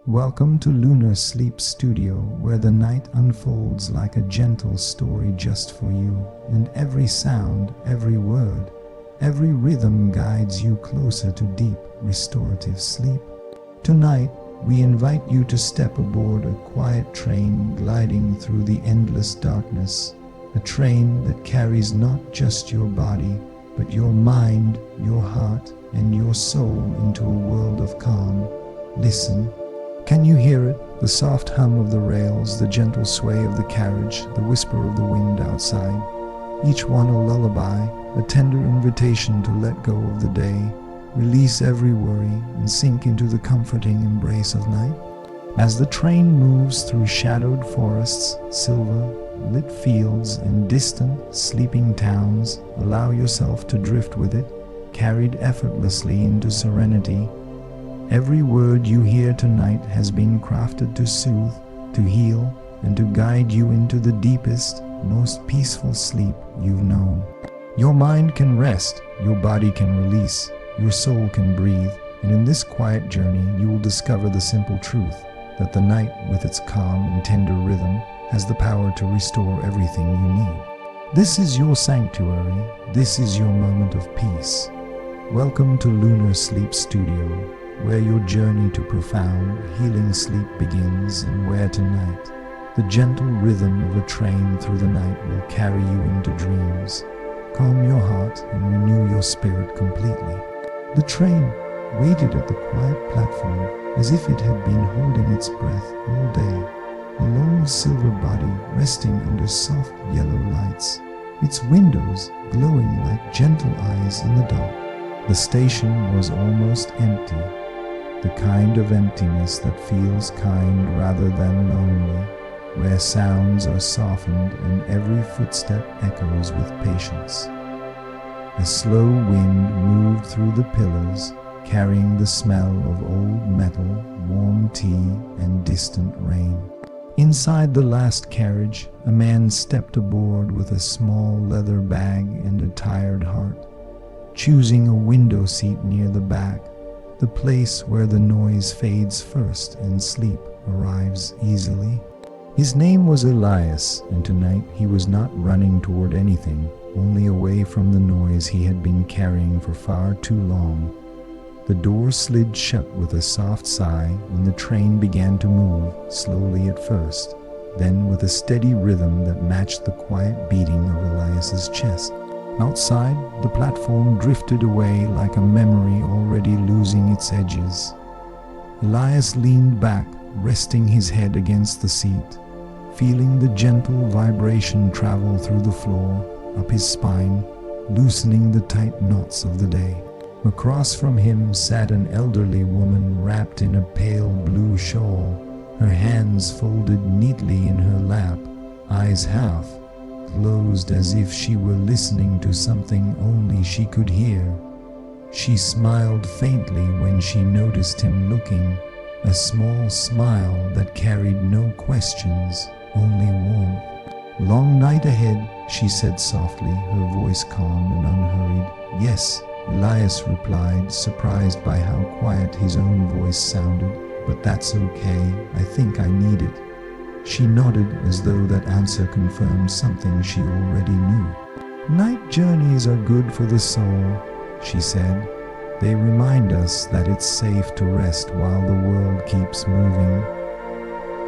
Welcome to Lunar Sleep Studio, where the night unfolds like a gentle story just for you, and every sound, every word, every rhythm guides you closer to deep, restorative sleep. Tonight, we invite you to step aboard a quiet train gliding through the endless darkness, a train that carries not just your body, but your mind, your heart, and your soul into a world of calm. Listen. Can you hear it? The soft hum of the rails, the gentle sway of the carriage, the whisper of the wind outside. Each one a lullaby, a tender invitation to let go of the day, release every worry, and sink into the comforting embrace of night. As the train moves through shadowed forests, silver, lit fields, and distant, sleeping towns, allow yourself to drift with it, carried effortlessly into serenity. Every word you hear tonight has been crafted to soothe, to heal, and to guide you into the deepest, most peaceful sleep you've known. Your mind can rest, your body can release, your soul can breathe, and in this quiet journey you will discover the simple truth that the night, with its calm and tender rhythm, has the power to restore everything you need. This is your sanctuary, this is your moment of peace. Welcome to Lunar Sleep Studio, where your journey to profound, healing sleep begins, and where tonight, the gentle rhythm of a train through the night will carry you into dreams, calm your heart, and renew your spirit completely. The train waited at the quiet platform as if it had been holding its breath all day, a long silver body resting under soft yellow lights, its windows glowing like gentle eyes in the dark. The station was almost empty, the kind of emptiness that feels kind rather than lonely, where sounds are softened and every footstep echoes with patience. A slow wind moved through the pillars, carrying the smell of old metal, warm tea, and distant rain. Inside the last carriage, a man stepped aboard with a small leather bag and a tired heart, choosing a window seat near the back, the place where the noise fades first and sleep arrives easily. His name was Elias, and tonight he was not running toward anything, only away from the noise he had been carrying for far too long. The door slid shut with a soft sigh, and the train began to move, slowly at first, then with a steady rhythm that matched the quiet beating of Elias's chest. Outside, the platform drifted away like a memory already losing its edges. Elias leaned back, resting his head against the seat, feeling the gentle vibration travel through the floor, up his spine, loosening the tight knots of the day. Across from him sat an elderly woman wrapped in a pale blue shawl, her hands folded neatly in her lap, eyes half closed as if she were listening to something only she could hear. She smiled faintly when she noticed him looking, a small smile that carried no questions, only warmth. "Long night ahead," she said softly, her voice calm and unhurried. "Yes," Elias replied, surprised by how quiet his own voice sounded, "but that's okay, I think I need it." She nodded as though that answer confirmed something she already knew. "Night journeys are good for the soul," she said. "They remind us that it's safe to rest while the world keeps moving."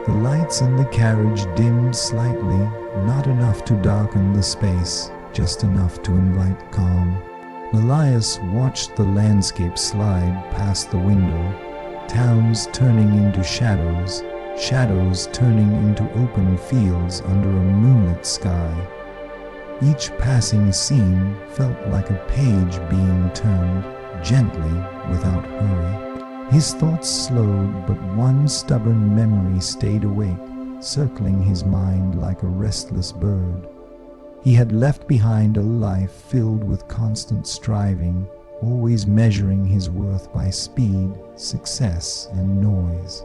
The lights in the carriage dimmed slightly, not enough to darken the space, just enough to invite calm. Elias watched the landscape slide past the window, towns turning into shadows, shadows turning into open fields under a moonlit sky. Each passing scene felt like a page being turned, gently, without hurry. His thoughts slowed, but one stubborn memory stayed awake, circling his mind like a restless bird. He had left behind a life filled with constant striving, always measuring his worth by speed, success, and noise.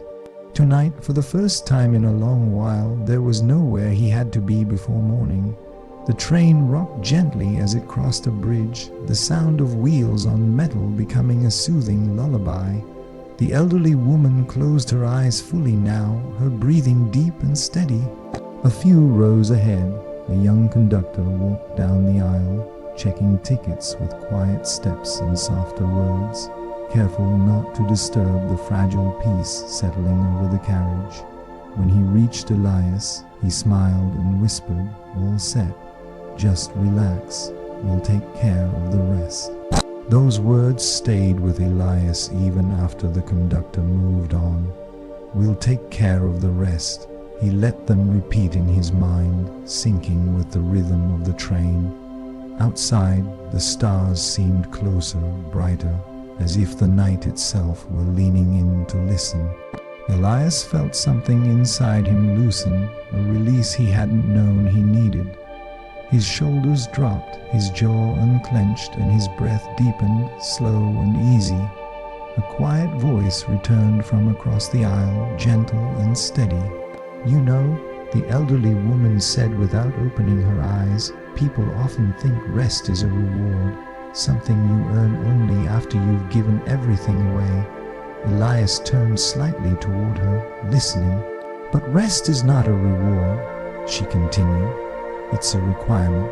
Tonight, for the first time in a long while, there was nowhere he had to be before morning. The train rocked gently as it crossed a bridge, the sound of wheels on metal becoming a soothing lullaby. The elderly woman closed her eyes fully now, her breathing deep and steady. A few rows ahead, a young conductor walked down the aisle, checking tickets with quiet steps and softer words, careful not to disturb the fragile peace settling over the carriage. When he reached Elias, he smiled and whispered, "All set. Just relax. We'll take care of the rest." Those words stayed with Elias even after the conductor moved on. "We'll take care of the rest." He let them repeat in his mind, syncing with the rhythm of the train. Outside, the stars seemed closer, brighter, as if the night itself were leaning in to listen. Elias felt something inside him loosen, a release he hadn't known he needed. His shoulders dropped, his jaw unclenched, and his breath deepened, slow and easy. A quiet voice returned from across the aisle, gentle and steady. "You know," the elderly woman said without opening her eyes, "people often think rest is a reward, something you earn only after you've given everything away." Elias turned slightly toward her, listening. "But rest is not a reward," she continued. "It's a requirement.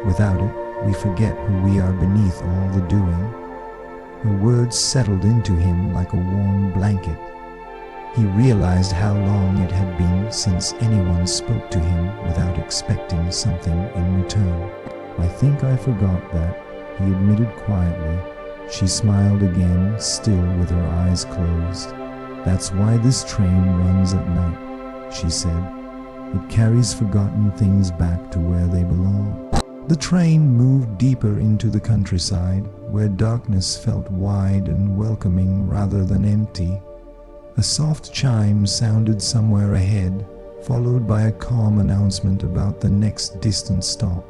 Without it, we forget who we are beneath all the doing." Her words settled into him like a warm blanket. He realized how long it had been since anyone spoke to him without expecting something in return. "I think I forgot that," he admitted quietly. She smiled again, still with her eyes closed. "That's why this train runs at night," she said. "It carries forgotten things back to where they belong." The train moved deeper into the countryside, where darkness felt wide and welcoming rather than empty. A soft chime sounded somewhere ahead, followed by a calm announcement about the next distant stop.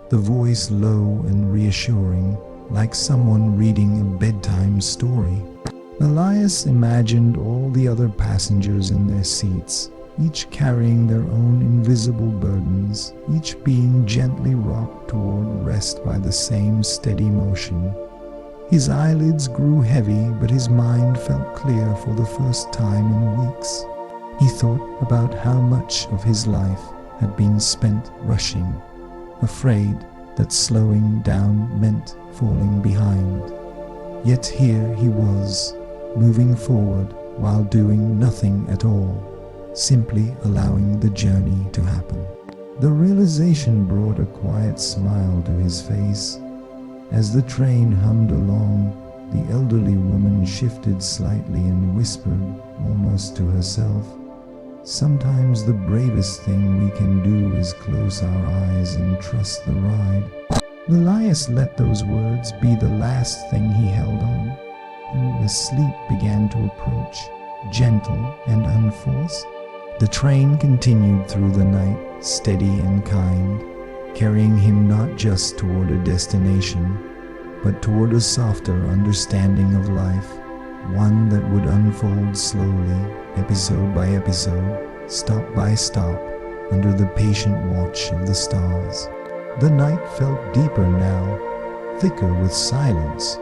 The voice low and reassuring, like someone reading a bedtime story. Elias imagined all the other passengers in their seats, each carrying their own invisible burdens, each being gently rocked toward rest by the same steady motion. His eyelids grew heavy, but his mind felt clear for the first time in weeks. He thought about how much of his life had been spent rushing, afraid that slowing down meant falling behind. Yet here he was, moving forward while doing nothing at all, simply allowing the journey to happen. The realization brought a quiet smile to his face. As the train hummed along, the elderly woman shifted slightly and whispered, almost to herself, "Sometimes the bravest thing we can do is close our eyes and trust the ride." Elias let those words be the last thing he held on, and the sleep began to approach, gentle and unforced. The train continued through the night, steady and kind, carrying him not just toward a destination, but toward a softer understanding of life, one that would unfold slowly, episode by episode, stop by stop, under the patient watch of the stars. The night felt deeper now, thicker with silence,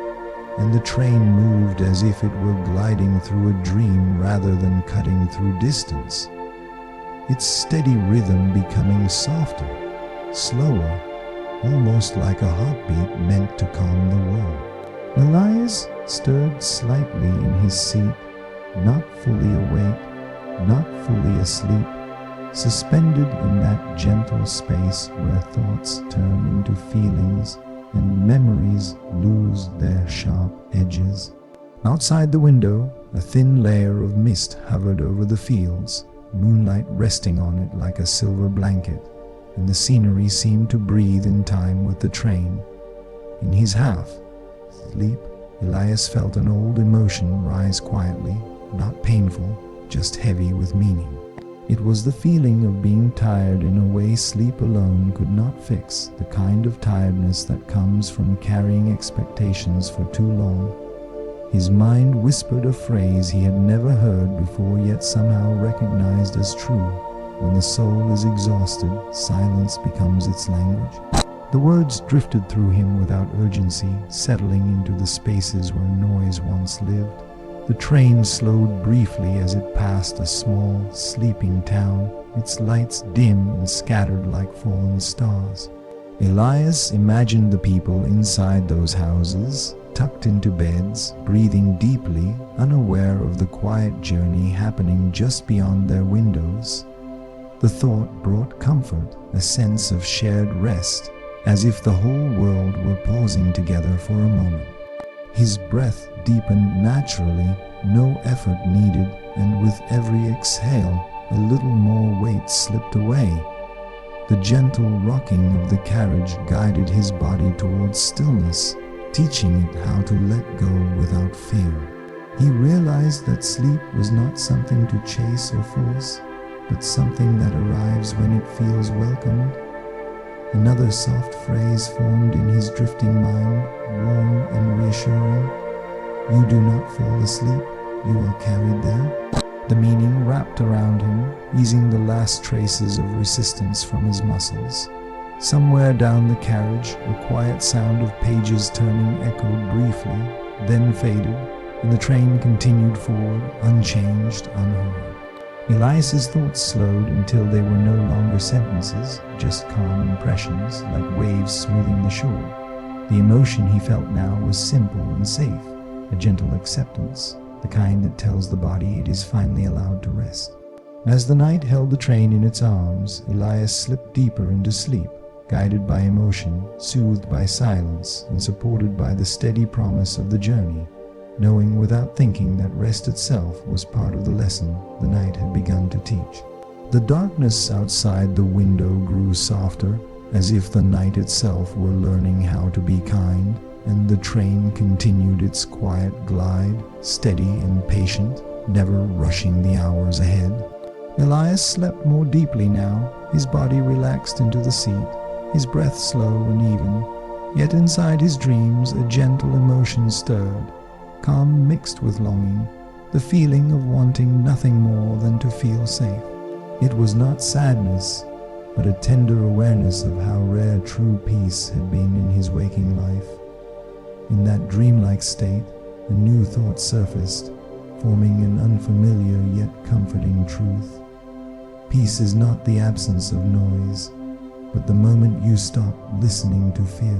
and the train moved as if it were gliding through a dream rather than cutting through distance. Its steady rhythm becoming softer, slower, almost like a heartbeat meant to calm the world. Elias stirred slightly in his seat, not fully awake, not fully asleep, suspended in that gentle space where thoughts turn into feelings and memories lose their sharp edges. Outside the window, a thin layer of mist hovered over the fields, moonlight resting on it like a silver blanket, and the scenery seemed to breathe in time with the train. In his half sleep, Elias felt an old emotion rise quietly, not painful, just heavy with meaning. It was the feeling of being tired in a way sleep alone could not fix, the kind of tiredness that comes from carrying expectations for too long. His mind whispered a phrase he had never heard before, yet somehow recognized as true. When the soul is exhausted, silence becomes its language. The words drifted through him without urgency, settling into the spaces where noise once lived. The train slowed briefly as it passed a small, sleeping town, its lights dim and scattered like fallen stars. Elias imagined the people inside those houses, tucked into beds, breathing deeply, unaware of the quiet journey happening just beyond their windows. The thought brought comfort, a sense of shared rest, as if the whole world were pausing together for a moment. His breath deepened naturally, no effort needed, and with every exhale, a little more weight slipped away. The gentle rocking of the carriage guided his body towards stillness, teaching it how to let go without fear. He realized that sleep was not something to chase or force, but something that arrives when it feels welcomed. Another soft phrase formed in his drifting mind, warm and reassuring. You do not fall asleep, you are carried there. The meaning wrapped around him, easing the last traces of resistance from his muscles. Somewhere down the carriage, a quiet sound of pages turning echoed briefly, then faded, and the train continued forward, unchanged, unheard. Elias's thoughts slowed until they were no longer sentences, just calm impressions, like waves smoothing the shore. The emotion he felt now was simple and safe, a gentle acceptance, the kind that tells the body it is finally allowed to rest. As the night held the train in its arms, Elias slipped deeper into sleep, guided by emotion, soothed by silence, and supported by the steady promise of the journey, knowing without thinking that rest itself was part of the lesson the night had begun to teach. The darkness outside the window grew softer, as if the night itself were learning how to be kind, and the train continued its quiet glide, steady and patient, never rushing the hours ahead. Elias slept more deeply now, his body relaxed into the seat, his breath slow and even, yet inside his dreams a gentle emotion stirred, calm mixed with longing, the feeling of wanting nothing more than to feel safe. It was not sadness, but a tender awareness of how rare true peace had been in his waking life. In that dreamlike state, a new thought surfaced, forming an unfamiliar yet comforting truth. Peace is not the absence of noise, but the moment you stop listening to fear.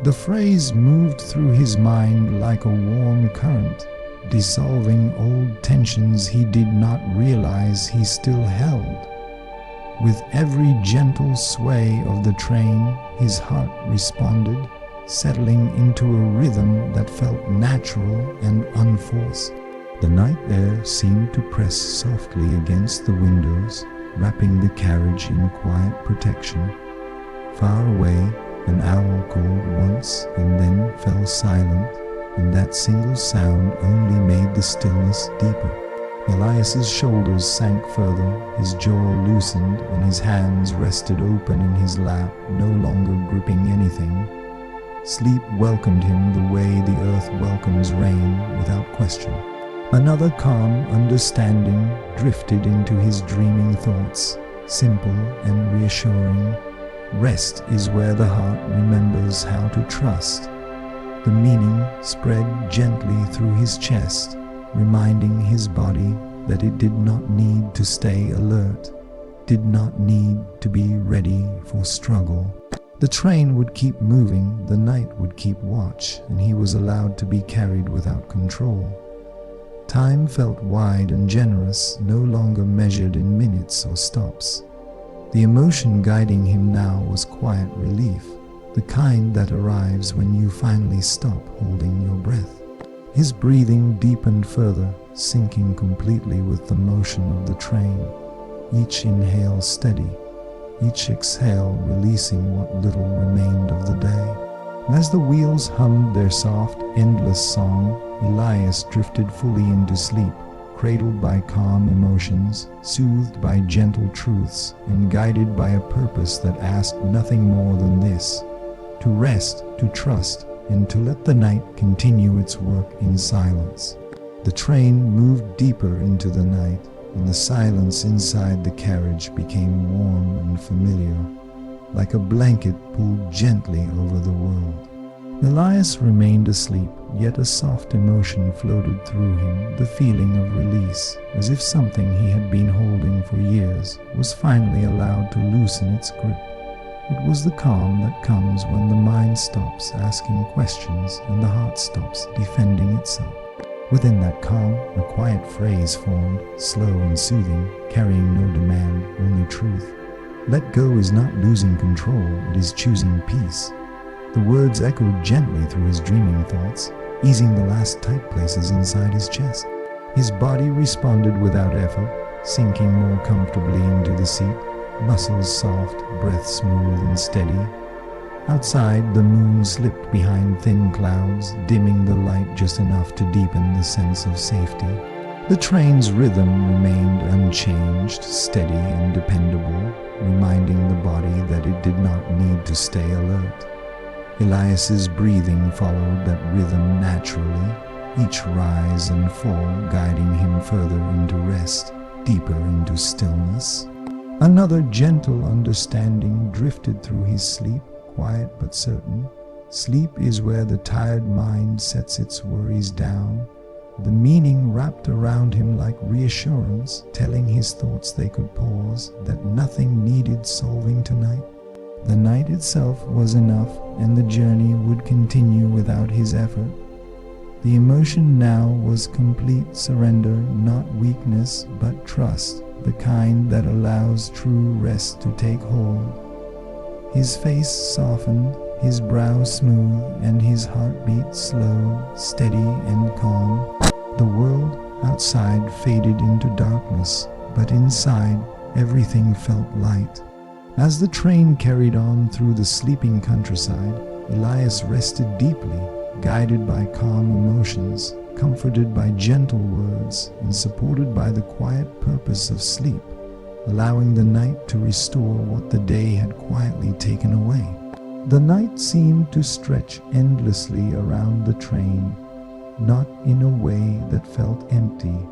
The phrase moved through his mind like a warm current, dissolving old tensions he did not realize he still held. With every gentle sway of the train, his heart responded, settling into a rhythm that felt natural and unforced. The night air seemed to press softly against the windows, wrapping the carriage in quiet protection. Far away, an owl called once and then fell silent, and that single sound only made the stillness deeper. Elias's shoulders sank further, his jaw loosened, and his hands rested open in his lap, no longer gripping anything. Sleep welcomed him the way the earth welcomes rain, without question. Another calm understanding drifted into his dreaming thoughts, simple and reassuring. Rest is where the heart remembers how to trust. The meaning spread gently through his chest, reminding his body that it did not need to stay alert, did not need to be ready for struggle. The train would keep moving, the night would keep watch, and he was allowed to be carried without control. Time felt wide and generous, no longer measured in minutes or stops. The emotion guiding him now was quiet relief, the kind that arrives when you finally stop holding your breath. His breathing deepened further, sinking completely with the motion of the train, each inhale steady, each exhale releasing what little remained of the day. As the wheels hummed their soft, endless song, Elias drifted fully into sleep, cradled by calm emotions, soothed by gentle truths, and guided by a purpose that asked nothing more than this: to rest, to trust, and to let the night continue its work in silence. The train moved deeper into the night, and the silence inside the carriage became warm and familiar, like a blanket pulled gently over the world. Elias remained asleep, yet a soft emotion floated through him, the feeling of release, as if something he had been holding for years was finally allowed to loosen its grip. It was the calm that comes when the mind stops asking questions and the heart stops defending itself. Within that calm, a quiet phrase formed, slow and soothing, carrying no demand, only truth. Let go is not losing control, it is choosing peace. The words echoed gently through his dreaming thoughts, easing the last tight places inside his chest. His body responded without effort, sinking more comfortably into the seat, muscles soft, breath smooth and steady. Outside, the moon slipped behind thin clouds, dimming the light just enough to deepen the sense of safety. The train's rhythm remained unchanged, steady and dependable, reminding the body that it did not need to stay alert. Elias's breathing followed that rhythm naturally, each rise and fall guiding him further into rest, deeper into stillness. Another gentle understanding drifted through his sleep, quiet but certain. Sleep is where the tired mind sets its worries down. The meaning wrapped around him like reassurance, telling his thoughts they could pause, that nothing needed solving tonight. The night itself was enough, and the journey would continue without his effort. The emotion now was complete surrender, not weakness, but trust, the kind that allows true rest to take hold. His face softened, his brow smooth, and his heartbeat slow, steady and calm. The world outside faded into darkness, but inside everything felt light. As the train carried on through the sleeping countryside, Elias rested deeply, guided by calm emotions, comforted by gentle words, and supported by the quiet purpose of sleep, allowing the night to restore what the day had quietly taken away. The night seemed to stretch endlessly around the train, not in a way that felt empty,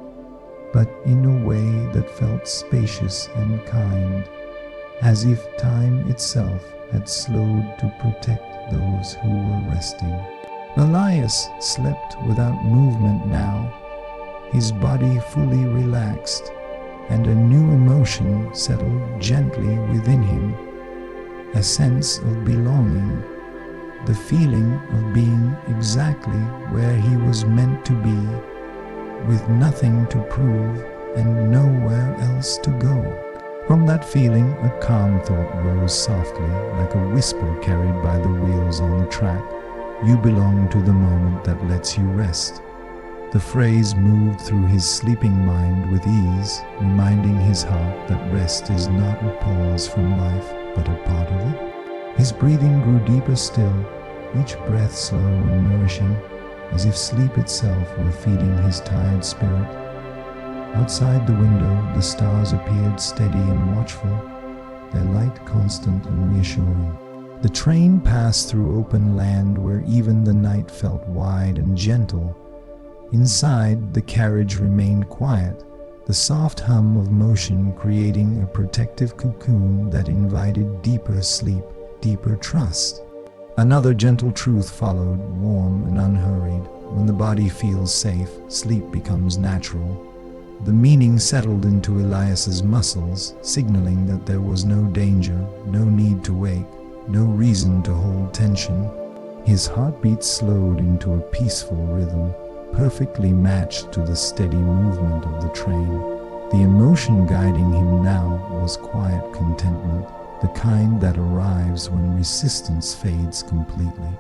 but in a way that felt spacious and kind, as if time itself had slowed to protect those who were resting. Elias slept without movement now, his body fully relaxed, and a new emotion settled gently within him, a sense of belonging, the feeling of being exactly where he was meant to be, with nothing to prove and nowhere else to go. From that feeling, a calm thought rose softly, like a whisper carried by the wheels on the track. You belong to the moment that lets you rest. The phrase moved through his sleeping mind with ease, reminding his heart that rest is not a pause from life, but a part of it. His breathing grew deeper still, each breath slow and nourishing, as if sleep itself were feeding his tired spirit. Outside the window, the stars appeared steady and watchful, their light constant and reassuring. The train passed through open land where even the night felt wide and gentle. Inside, the carriage remained quiet, the soft hum of motion creating a protective cocoon that invited deeper sleep, deeper trust. Another gentle truth followed, warm and unhurried. When the body feels safe, sleep becomes natural. The meaning settled into Elias's muscles, signaling that there was no danger, no need to wake, no reason to hold tension. His heartbeat slowed into a peaceful rhythm, perfectly matched to the steady movement of the train. The emotion guiding him now was quiet contentment, the kind that arrives when resistance fades completely.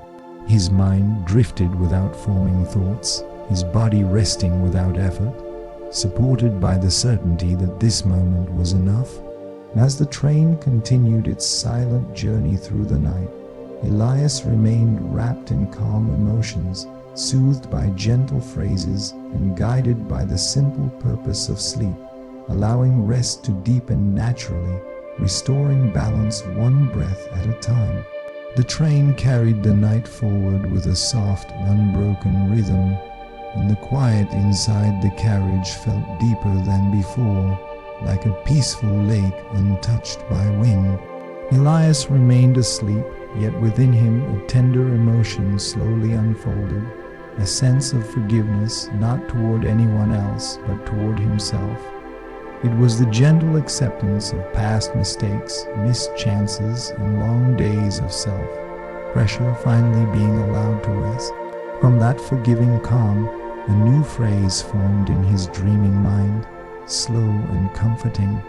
His mind drifted without forming thoughts, his body resting without effort, supported by the certainty that this moment was enough. As the train continued its silent journey through the night, Elias remained wrapped in calm emotions, soothed by gentle phrases and guided by the simple purpose of sleep, allowing rest to deepen naturally, restoring balance one breath at a time. The train carried the night forward with a soft, unbroken rhythm, and the quiet inside the carriage felt deeper than before, like a peaceful lake untouched by wind. Elias remained asleep, yet within him a tender emotion slowly unfolded, a sense of forgiveness not toward anyone else but toward himself. It was the gentle acceptance of past mistakes, missed chances, and long days of self-pressure finally being allowed to rest. From that forgiving calm, a new phrase formed in his dreaming mind, slow and comforting.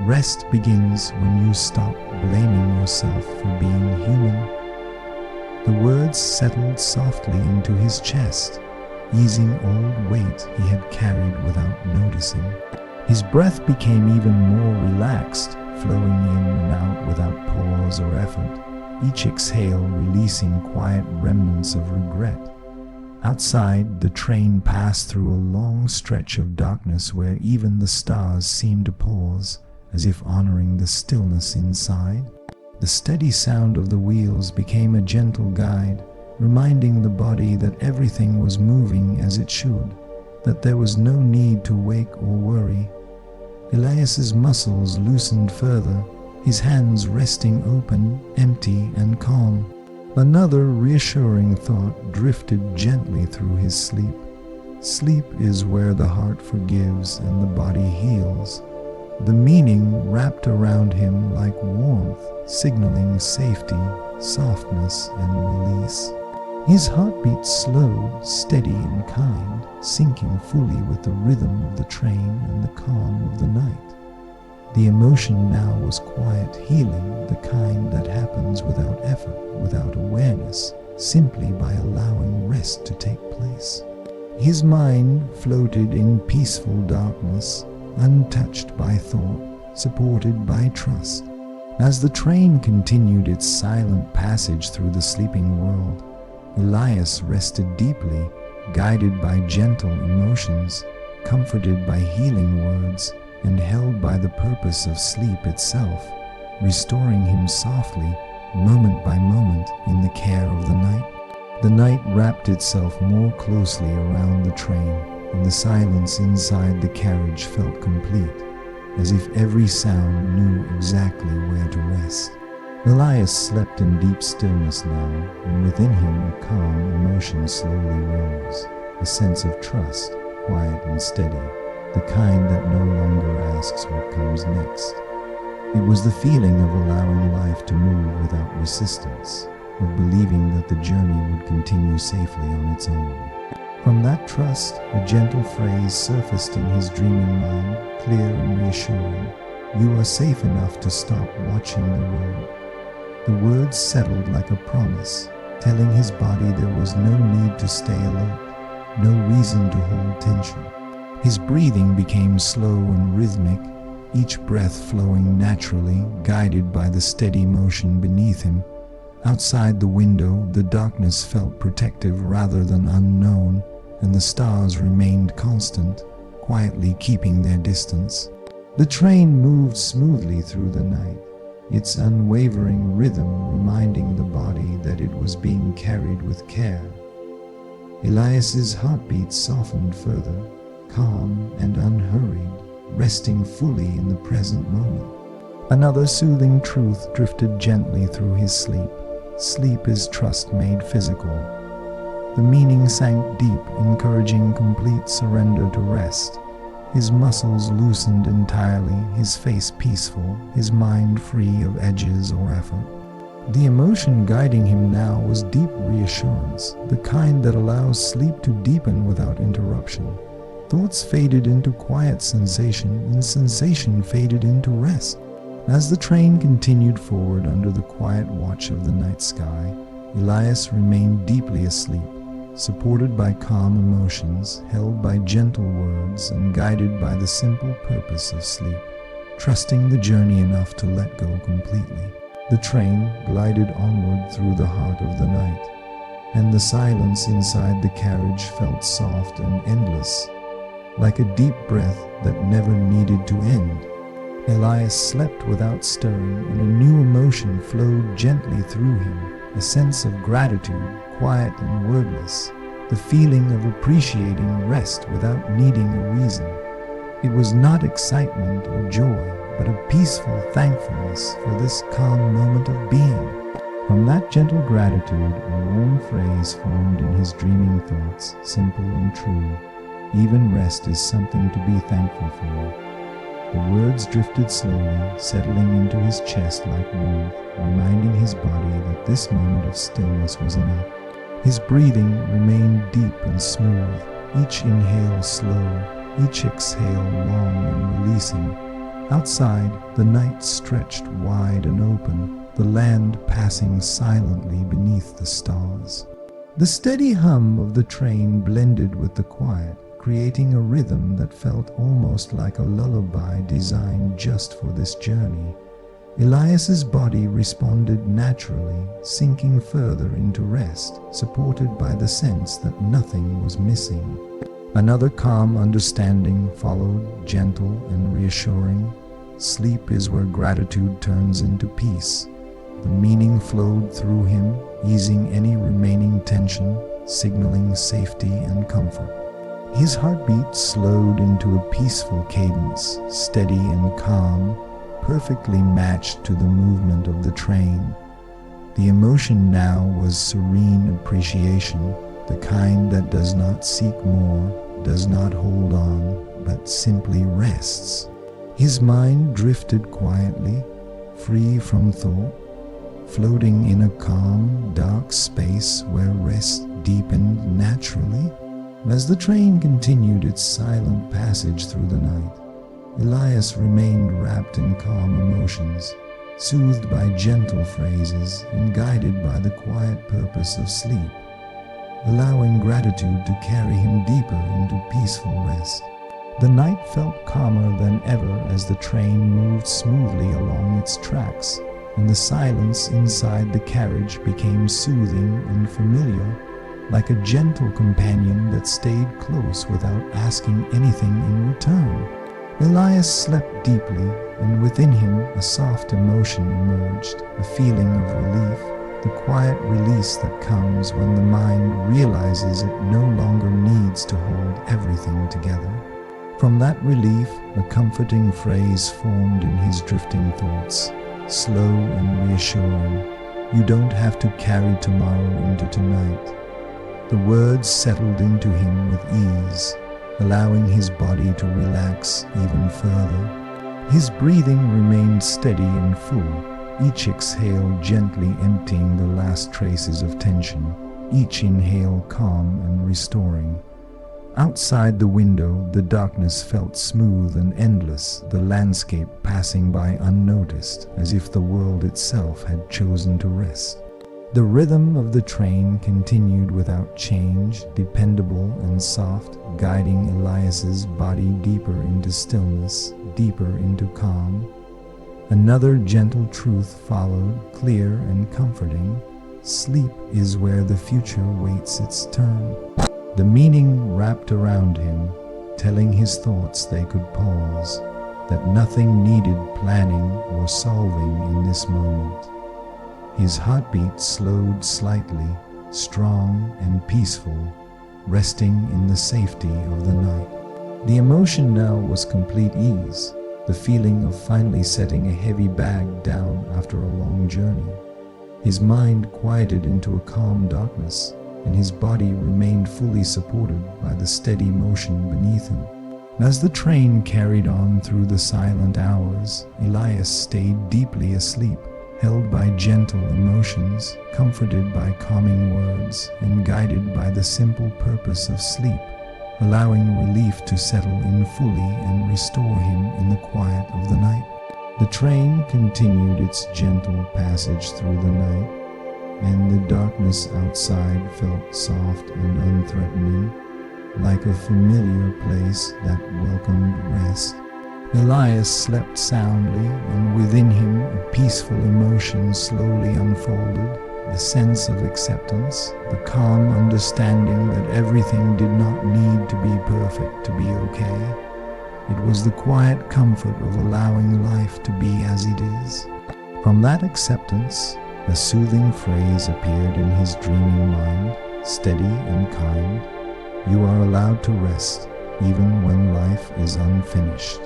Rest begins when you stop blaming yourself for being human. The words settled softly into his chest, easing old weight he had carried without noticing. His breath became even more relaxed, flowing in and out without pause or effort, each exhale releasing quiet remnants of regret. Outside, the train passed through a long stretch of darkness where even the stars seemed to pause, as if honoring the stillness inside. The steady sound of the wheels became a gentle guide, reminding the body that everything was moving as it should, that there was no need to wake or worry. Elias's muscles loosened further, his hands resting open, empty, and calm. Another reassuring thought drifted gently through his sleep. Sleep is where the heart forgives and the body heals. The meaning wrapped around him like warmth, signaling safety, softness, and release. His heartbeat slowed, steady and kind, syncing fully with the rhythm of the train and the calm of the night. The emotion now was quiet healing, the kind that happens without effort, without awareness, simply by allowing rest to take place. His mind floated in peaceful darkness, untouched by thought, supported by trust. As the train continued its silent passage through the sleeping world, Elias rested deeply, guided by gentle emotions, comforted by healing words, and held by the purpose of sleep itself, restoring him softly, moment by moment, in the care of the night. The night wrapped itself more closely around the train, and the silence inside the carriage felt complete, as if every sound knew exactly where to rest. Elias slept in deep stillness now, and within him a calm emotion slowly rose, a sense of trust, quiet and steady, the kind that no longer asks what comes next. It was the feeling of allowing life to move without resistance, of believing that the journey would continue safely on its own. From that trust, a gentle phrase surfaced in his dreaming mind, clear and reassuring. "You are safe enough to stop watching the road." The words settled like a promise, telling his body there was no need to stay alert, no reason to hold tension. His breathing became slow and rhythmic, each breath flowing naturally, guided by the steady motion beneath him. Outside the window, the darkness felt protective rather than unknown, and the stars remained constant, quietly keeping their distance. The train moved smoothly through the night, its unwavering rhythm reminding the body that it was being carried with care. Elias's heartbeat softened further, calm and unhurried, resting fully in the present moment. Another soothing truth drifted gently through his sleep. Sleep is trust made physical. The meaning sank deep, encouraging complete surrender to rest. His muscles loosened entirely, his face peaceful, his mind free of edges or effort. The emotion guiding him now was deep reassurance, the kind that allows sleep to deepen without interruption. Thoughts faded into quiet sensation, and sensation faded into rest. As the train continued forward under the quiet watch of the night sky, Elias remained deeply asleep, supported by calm emotions, held by gentle words, and guided by the simple purpose of sleep, trusting the journey enough to let go completely. The train glided onward through the heart of the night, and the silence inside the carriage felt soft and endless, like a deep breath that never needed to end. Elias slept without stirring, and a new emotion flowed gently through him, a sense of gratitude, quiet and wordless, the feeling of appreciating rest without needing a reason. It was not excitement or joy, but a peaceful thankfulness for this calm moment of being. From that gentle gratitude, a warm phrase formed in his dreaming thoughts, simple and true. Even rest is something to be thankful for. The words drifted slowly, settling into his chest like warmth, reminding his body that this moment of stillness was enough. His breathing remained deep and smooth, each inhale slow, each exhale long and releasing. Outside, the night stretched wide and open, the land passing silently beneath the stars. The steady hum of the train blended with the quiet, creating a rhythm that felt almost like a lullaby designed just for this journey. Elias's body responded naturally, sinking further into rest, supported by the sense that nothing was missing. Another calm understanding followed, gentle and reassuring. Sleep is where gratitude turns into peace. The meaning flowed through him, easing any remaining tension, signaling safety and comfort. His heartbeat slowed into a peaceful cadence, steady and calm, perfectly matched to the movement of the train. The emotion now was serene appreciation, the kind that does not seek more, does not hold on, but simply rests. His mind drifted quietly, free from thought, floating in a calm, dark space where rest deepened naturally. As the train continued its silent passage through the night, Elias remained wrapped in calm emotions, soothed by gentle phrases and guided by the quiet purpose of sleep, allowing gratitude to carry him deeper into peaceful rest. The night felt calmer than ever as the train moved smoothly along its tracks, and the silence inside the carriage became soothing and familiar, like a gentle companion that stayed close without asking anything in return. Elias slept deeply, and within him a soft emotion emerged, a feeling of relief, the quiet release that comes when the mind realizes it no longer needs to hold everything together. From that relief, a comforting phrase formed in his drifting thoughts, slow and reassuring. You don't have to carry tomorrow into tonight. The words settled into him with ease, allowing his body to relax even further. His breathing remained steady and full, each exhale gently emptying the last traces of tension, each inhale calm and restoring. Outside the window, the darkness felt smooth and endless, the landscape passing by unnoticed, as if the world itself had chosen to rest. The rhythm of the train continued without change, dependable and soft, guiding Elias's body deeper into stillness, deeper into calm. Another gentle truth followed, clear and comforting. Sleep is where the future waits its turn. The meaning wrapped around him, telling his thoughts they could pause, that nothing needed planning or solving in this moment. His heartbeat slowed slightly, strong and peaceful, resting in the safety of the night. The emotion now was complete ease, the feeling of finally setting a heavy bag down after a long journey. His mind quieted into a calm darkness, and his body remained fully supported by the steady motion beneath him. As the train carried on through the silent hours, Elias stayed deeply asleep, held by gentle emotions, comforted by calming words, and guided by the simple purpose of sleep, allowing relief to settle in fully and restore him in the quiet of the night. The train continued its gentle passage through the night, and the darkness outside felt soft and unthreatening, like a familiar place that welcomed rest. Elias slept soundly, and within him a peaceful emotion slowly unfolded, the sense of acceptance, the calm understanding that everything did not need to be perfect to be okay. It was the quiet comfort of allowing life to be as it is. From that acceptance, a soothing phrase appeared in his dreaming mind, steady and kind. You are allowed to rest, even when life is unfinished.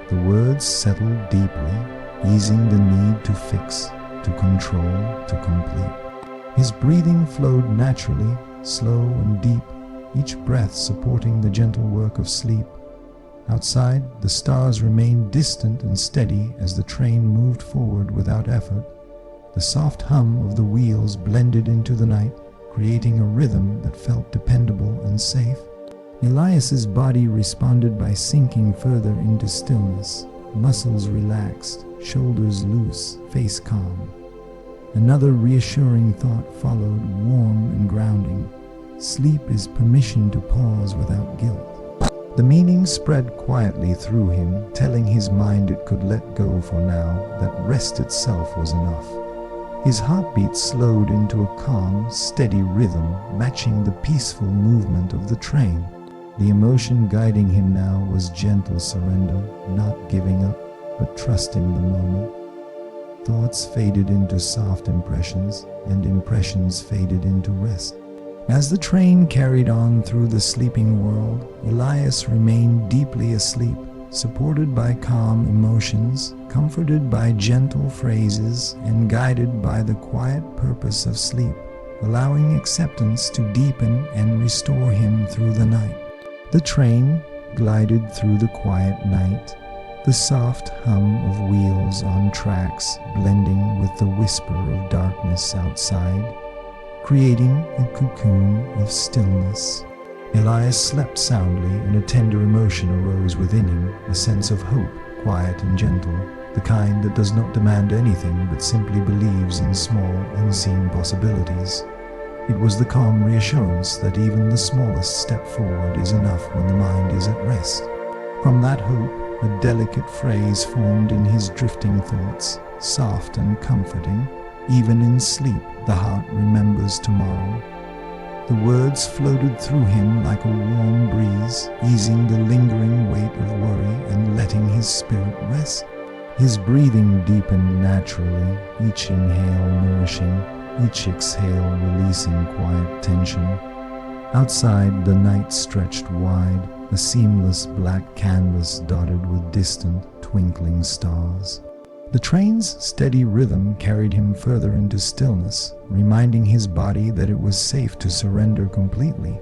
The words settled deeply, easing the need to fix, to control, to complete. His breathing flowed naturally, slow and deep, each breath supporting the gentle work of sleep. Outside, the stars remained distant and steady as the train moved forward without effort. The soft hum of the wheels blended into the night, creating a rhythm that felt dependable and safe. Elias's body responded by sinking further into stillness, muscles relaxed, shoulders loose, face calm. Another reassuring thought followed, warm and grounding. Sleep is permission to pause without guilt. The meaning spread quietly through him, telling his mind it could let go for now, that rest itself was enough. His heartbeat slowed into a calm, steady rhythm, matching the peaceful movement of the train. The emotion guiding him now was gentle surrender, not giving up, but trusting the moment. Thoughts faded into soft impressions, and impressions faded into rest. As the train carried on through the sleeping world, Elias remained deeply asleep, supported by calm emotions, comforted by gentle phrases, and guided by the quiet purpose of sleep, allowing acceptance to deepen and restore him through the night. The train glided through the quiet night, the soft hum of wheels on tracks blending with the whisper of darkness outside, creating a cocoon of stillness. Elias slept soundly, and a tender emotion arose within him, a sense of hope, quiet and gentle, the kind that does not demand anything but simply believes in small, unseen possibilities. It was the calm reassurance that even the smallest step forward is enough when the mind is at rest. From that hope, a delicate phrase formed in his drifting thoughts, soft and comforting. Even in sleep, the heart remembers tomorrow. The words floated through him like a warm breeze, easing the lingering weight of worry and letting his spirit rest. His breathing deepened naturally, each inhale nourishing, each exhale releasing quiet tension. Outside, the night stretched wide, a seamless black canvas dotted with distant, twinkling stars. The train's steady rhythm carried him further into stillness, reminding his body that it was safe to surrender completely.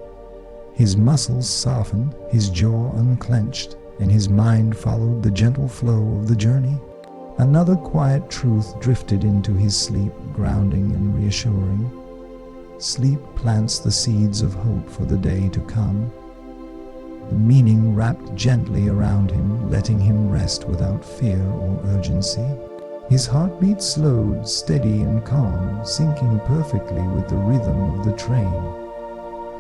His muscles softened, his jaw unclenched, and his mind followed the gentle flow of the journey. Another quiet truth drifted into his sleep, grounding and reassuring. Sleep plants the seeds of hope for the day to come. The meaning wrapped gently around him, letting him rest without fear or urgency. His heartbeat slowed, steady and calm, syncing perfectly with the rhythm of the train.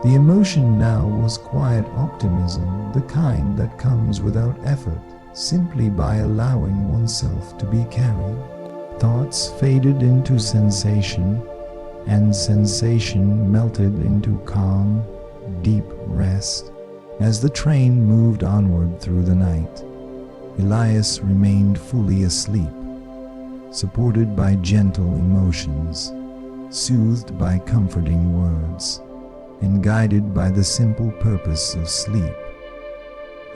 The emotion now was quiet optimism, the kind that comes without effort, simply by allowing oneself to be carried. Thoughts faded into sensation, and sensation melted into calm, deep rest. As the train moved onward through the night, Elias remained fully asleep, supported by gentle emotions, soothed by comforting words, and guided by the simple purpose of sleep,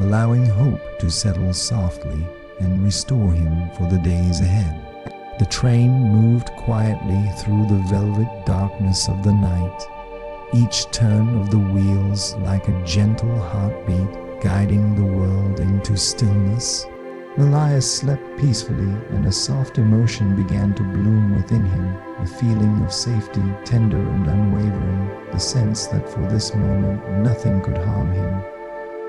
allowing hope to settle softly and restore him for the days ahead. The train moved quietly through the velvet darkness of the night, each turn of the wheels like a gentle heartbeat guiding the world into stillness. Elias slept peacefully, and a soft emotion began to bloom within him, a feeling of safety, tender and unwavering, the sense that for this moment nothing could harm him.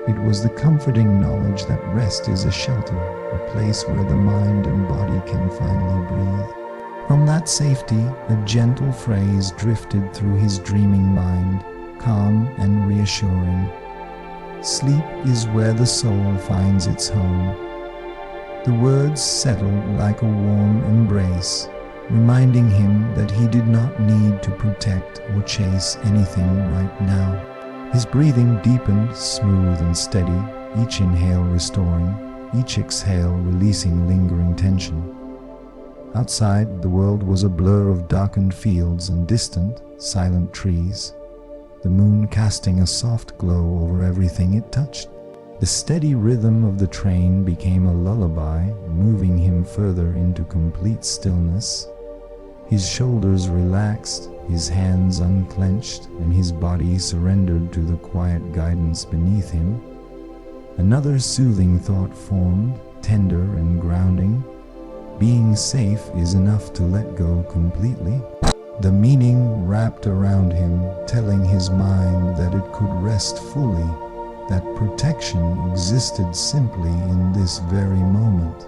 It was the comforting knowledge that rest is a shelter, a place where the mind and body can finally breathe. From that safety, a gentle phrase drifted through his dreaming mind, calm and reassuring. Sleep is where the soul finds its home. The words settled like a warm embrace, reminding him that he did not need to protect or chase anything right now. His breathing deepened, smooth and steady, each inhale restoring, each exhale releasing lingering tension. Outside, the world was a blur of darkened fields and distant, silent trees, the moon casting a soft glow over everything it touched. The steady rhythm of the train became a lullaby, moving him further into complete stillness. His shoulders relaxed, his hands unclenched, and his body surrendered to the quiet guidance beneath him. Another soothing thought formed, tender and grounding. Being safe is enough to let go completely. The meaning wrapped around him, telling his mind that it could rest fully, that protection existed simply in this very moment.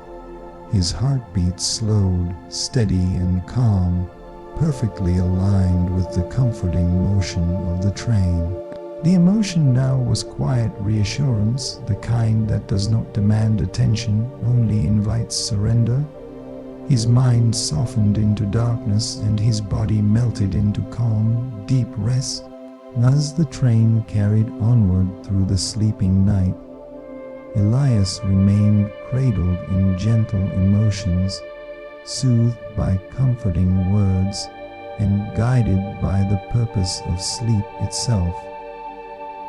His heartbeat slowed, steady and calm, perfectly aligned with the comforting motion of the train. The emotion now was quiet reassurance, the kind that does not demand attention, only invites surrender. His mind softened into darkness and his body melted into calm, deep rest. As the train carried onward through the sleeping night, Elias remained cradled in gentle emotions, soothed by comforting words, and guided by the purpose of sleep itself,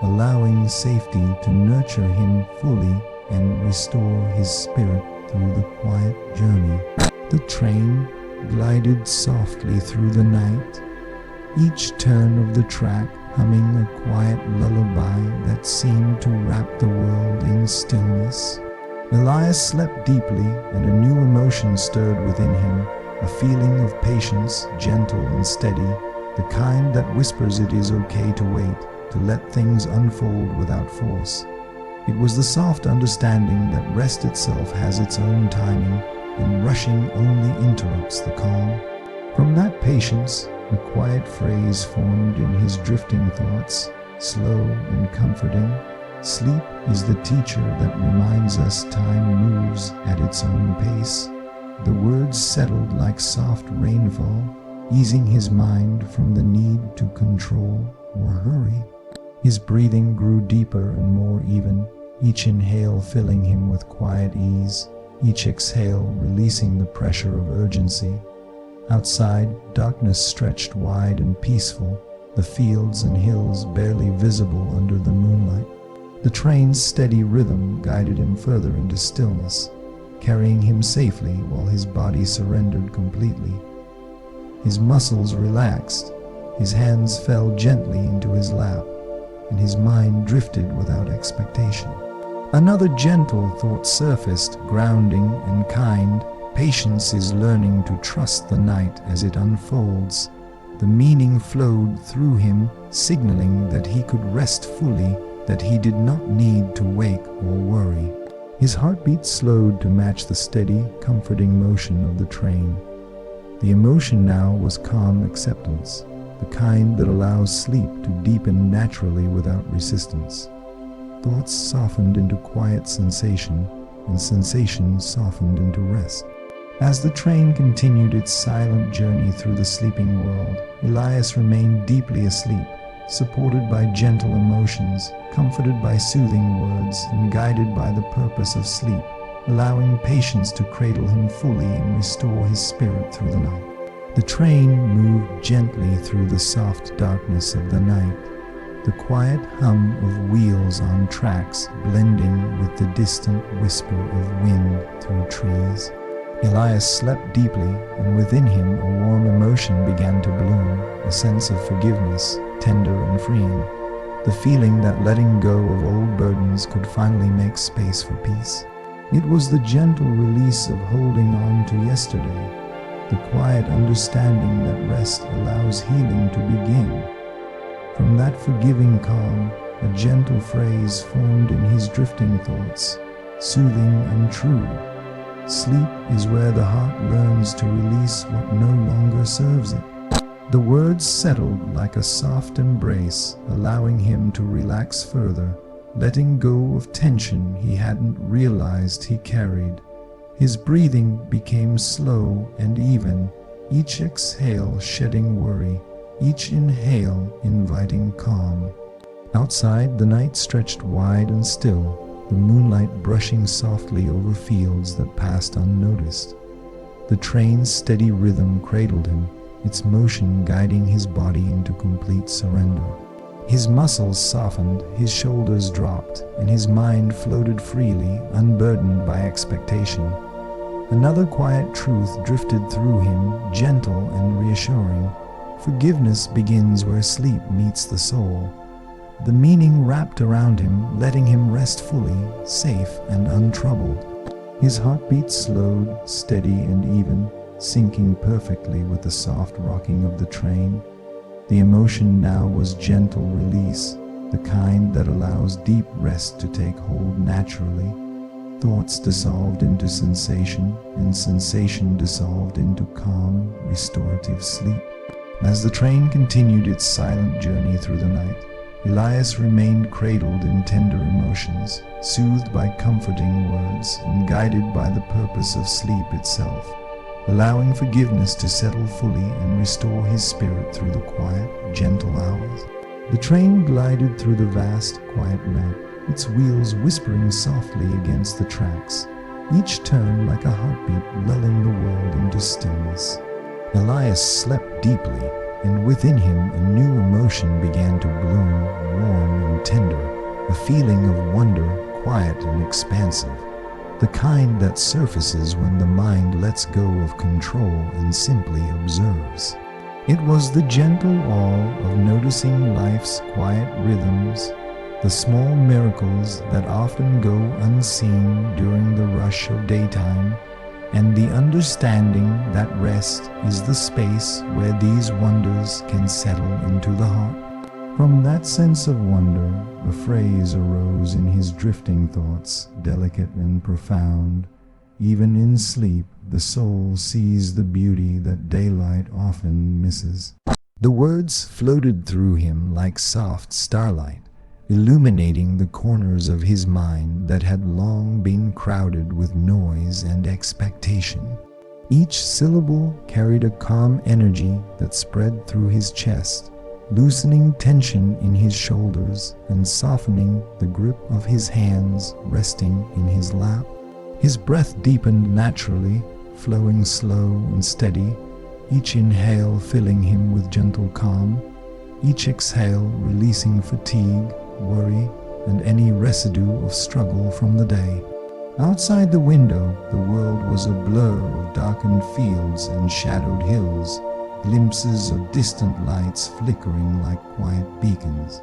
allowing safety to nurture him fully and restore his spirit through the quiet journey. The train glided softly through the night, each turn of the track humming a quiet lullaby that seemed to wrap the world in stillness. Elias slept deeply, and a new emotion stirred within him, a feeling of patience, gentle and steady, the kind that whispers it is okay to wait, to let things unfold without force. It was the soft understanding that rest itself has its own timing, and rushing only interrupts the calm. From that patience, a quiet phrase formed in his drifting thoughts, slow and comforting. Sleep is the teacher that reminds us time moves at its own pace. The words settled like soft rainfall, easing his mind from the need to control or hurry. His breathing grew deeper and more even, each inhale filling him with quiet ease, each exhale releasing the pressure of urgency. Outside, darkness stretched wide and peaceful, the fields and hills barely visible under the moonlight. The train's steady rhythm guided him further into stillness, carrying him safely while his body surrendered completely. His muscles relaxed, his hands fell gently into his lap, and his mind drifted without expectation. Another gentle thought surfaced, grounding and kind. Patience is learning to trust the night as it unfolds. The meaning flowed through him, signaling that he could rest fully, that he did not need to wake or worry. His heartbeat slowed to match the steady, comforting motion of the train. The emotion now was calm acceptance, the kind that allows sleep to deepen naturally without resistance. Thoughts softened into quiet sensation, and sensation softened into rest. As the train continued its silent journey through the sleeping world, Elias remained deeply asleep, supported by gentle emotions, comforted by soothing words, and guided by the purpose of sleep, allowing patience to cradle him fully and restore his spirit through the night. The train moved gently through the soft darkness of the night, the quiet hum of wheels on tracks blending with the distant whisper of wind through trees. Elias slept deeply, and within him a warm emotion began to bloom, a sense of forgiveness, tender and freeing, the feeling that letting go of old burdens could finally make space for peace. It was the gentle release of holding on to yesterday, the quiet understanding that rest allows healing to begin. From that forgiving calm, a gentle phrase formed in his drifting thoughts, soothing and true. Sleep is where the heart learns to release what no longer serves it. The words settled like a soft embrace, allowing him to relax further, letting go of tension he hadn't realized he carried. His breathing became slow and even, each exhale shedding worry, each inhale inviting calm. Outside, the night stretched wide and still, the moonlight brushing softly over fields that passed unnoticed. The train's steady rhythm cradled him, its motion guiding his body into complete surrender. His muscles softened, his shoulders dropped, and his mind floated freely, unburdened by expectation. Another quiet truth drifted through him, gentle and reassuring. Forgiveness begins where sleep meets the soul. The meaning wrapped around him, letting him rest fully, safe and untroubled. His heartbeat slowed, steady and even, syncing perfectly with the soft rocking of the train. The emotion now was gentle release, the kind that allows deep rest to take hold naturally. Thoughts dissolved into sensation, and sensation dissolved into calm, restorative sleep. As the train continued its silent journey through the night, Elias remained cradled in tender emotions, soothed by comforting words and guided by the purpose of sleep itself, allowing forgiveness to settle fully and restore his spirit through the quiet, gentle hours. The train glided through the vast, quiet night, its wheels whispering softly against the tracks, each turn like a heartbeat lulling the world into stillness. Elias slept deeply, and within him a new emotion began to bloom, warm and tender, a feeling of wonder, quiet and expansive, the kind that surfaces when the mind lets go of control and simply observes. It was the gentle awe of noticing life's quiet rhythms, the small miracles that often go unseen during the rush of daytime, and the understanding that rest is the space where these wonders can settle into the heart. From that sense of wonder, a phrase arose in his drifting thoughts, delicate and profound. Even in sleep, the soul sees the beauty that daylight often misses. The words floated through him like soft starlight, illuminating the corners of his mind that had long been crowded with noise and expectation. Each syllable carried a calm energy that spread through his chest, loosening tension in his shoulders and softening the grip of his hands resting in his lap. His breath deepened naturally, flowing slow and steady, each inhale filling him with gentle calm, each exhale releasing fatigue, worry, and any residue of struggle from the day. Outside the window, the world was a blur of darkened fields and shadowed hills, glimpses of distant lights flickering like quiet beacons.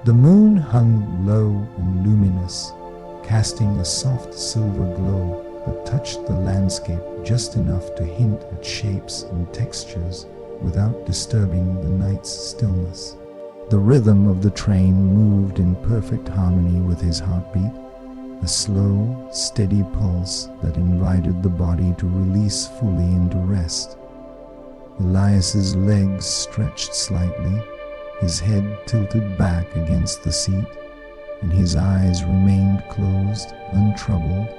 The moon hung low and luminous, casting a soft silver glow that touched the landscape just enough to hint at shapes and textures without disturbing the night's stillness. The rhythm of the train moved in perfect harmony with his heartbeat, a slow, steady pulse that invited the body to release fully into rest. Elias's legs stretched slightly, his head tilted back against the seat, and his eyes remained closed, untroubled,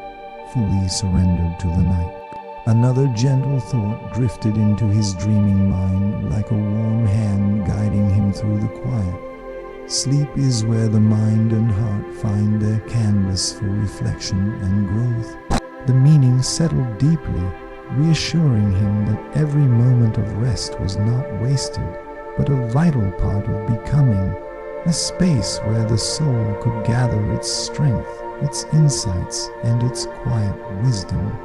fully surrendered to the night. Another gentle thought drifted into his dreaming mind like a warm hand guiding him through the quiet. Sleep is where the mind and heart find their canvas for reflection and growth. The meaning settled deeply, reassuring him that every moment of rest was not wasted, but a vital part of becoming, a space where the soul could gather its strength, its insights, and its quiet wisdom.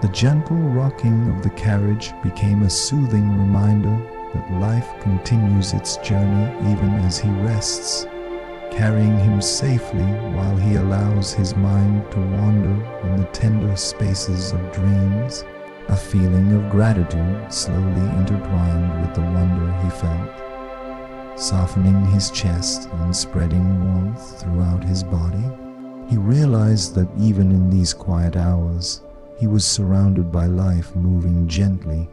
The gentle rocking of the carriage became a soothing reminder that life continues its journey even as he rests, carrying him safely while he allows his mind to wander in the tender spaces of dreams. A feeling of gratitude slowly intertwined with the wonder he felt, softening his chest and spreading warmth throughout his body. He realized that even in these quiet hours, he was surrounded by life moving gently,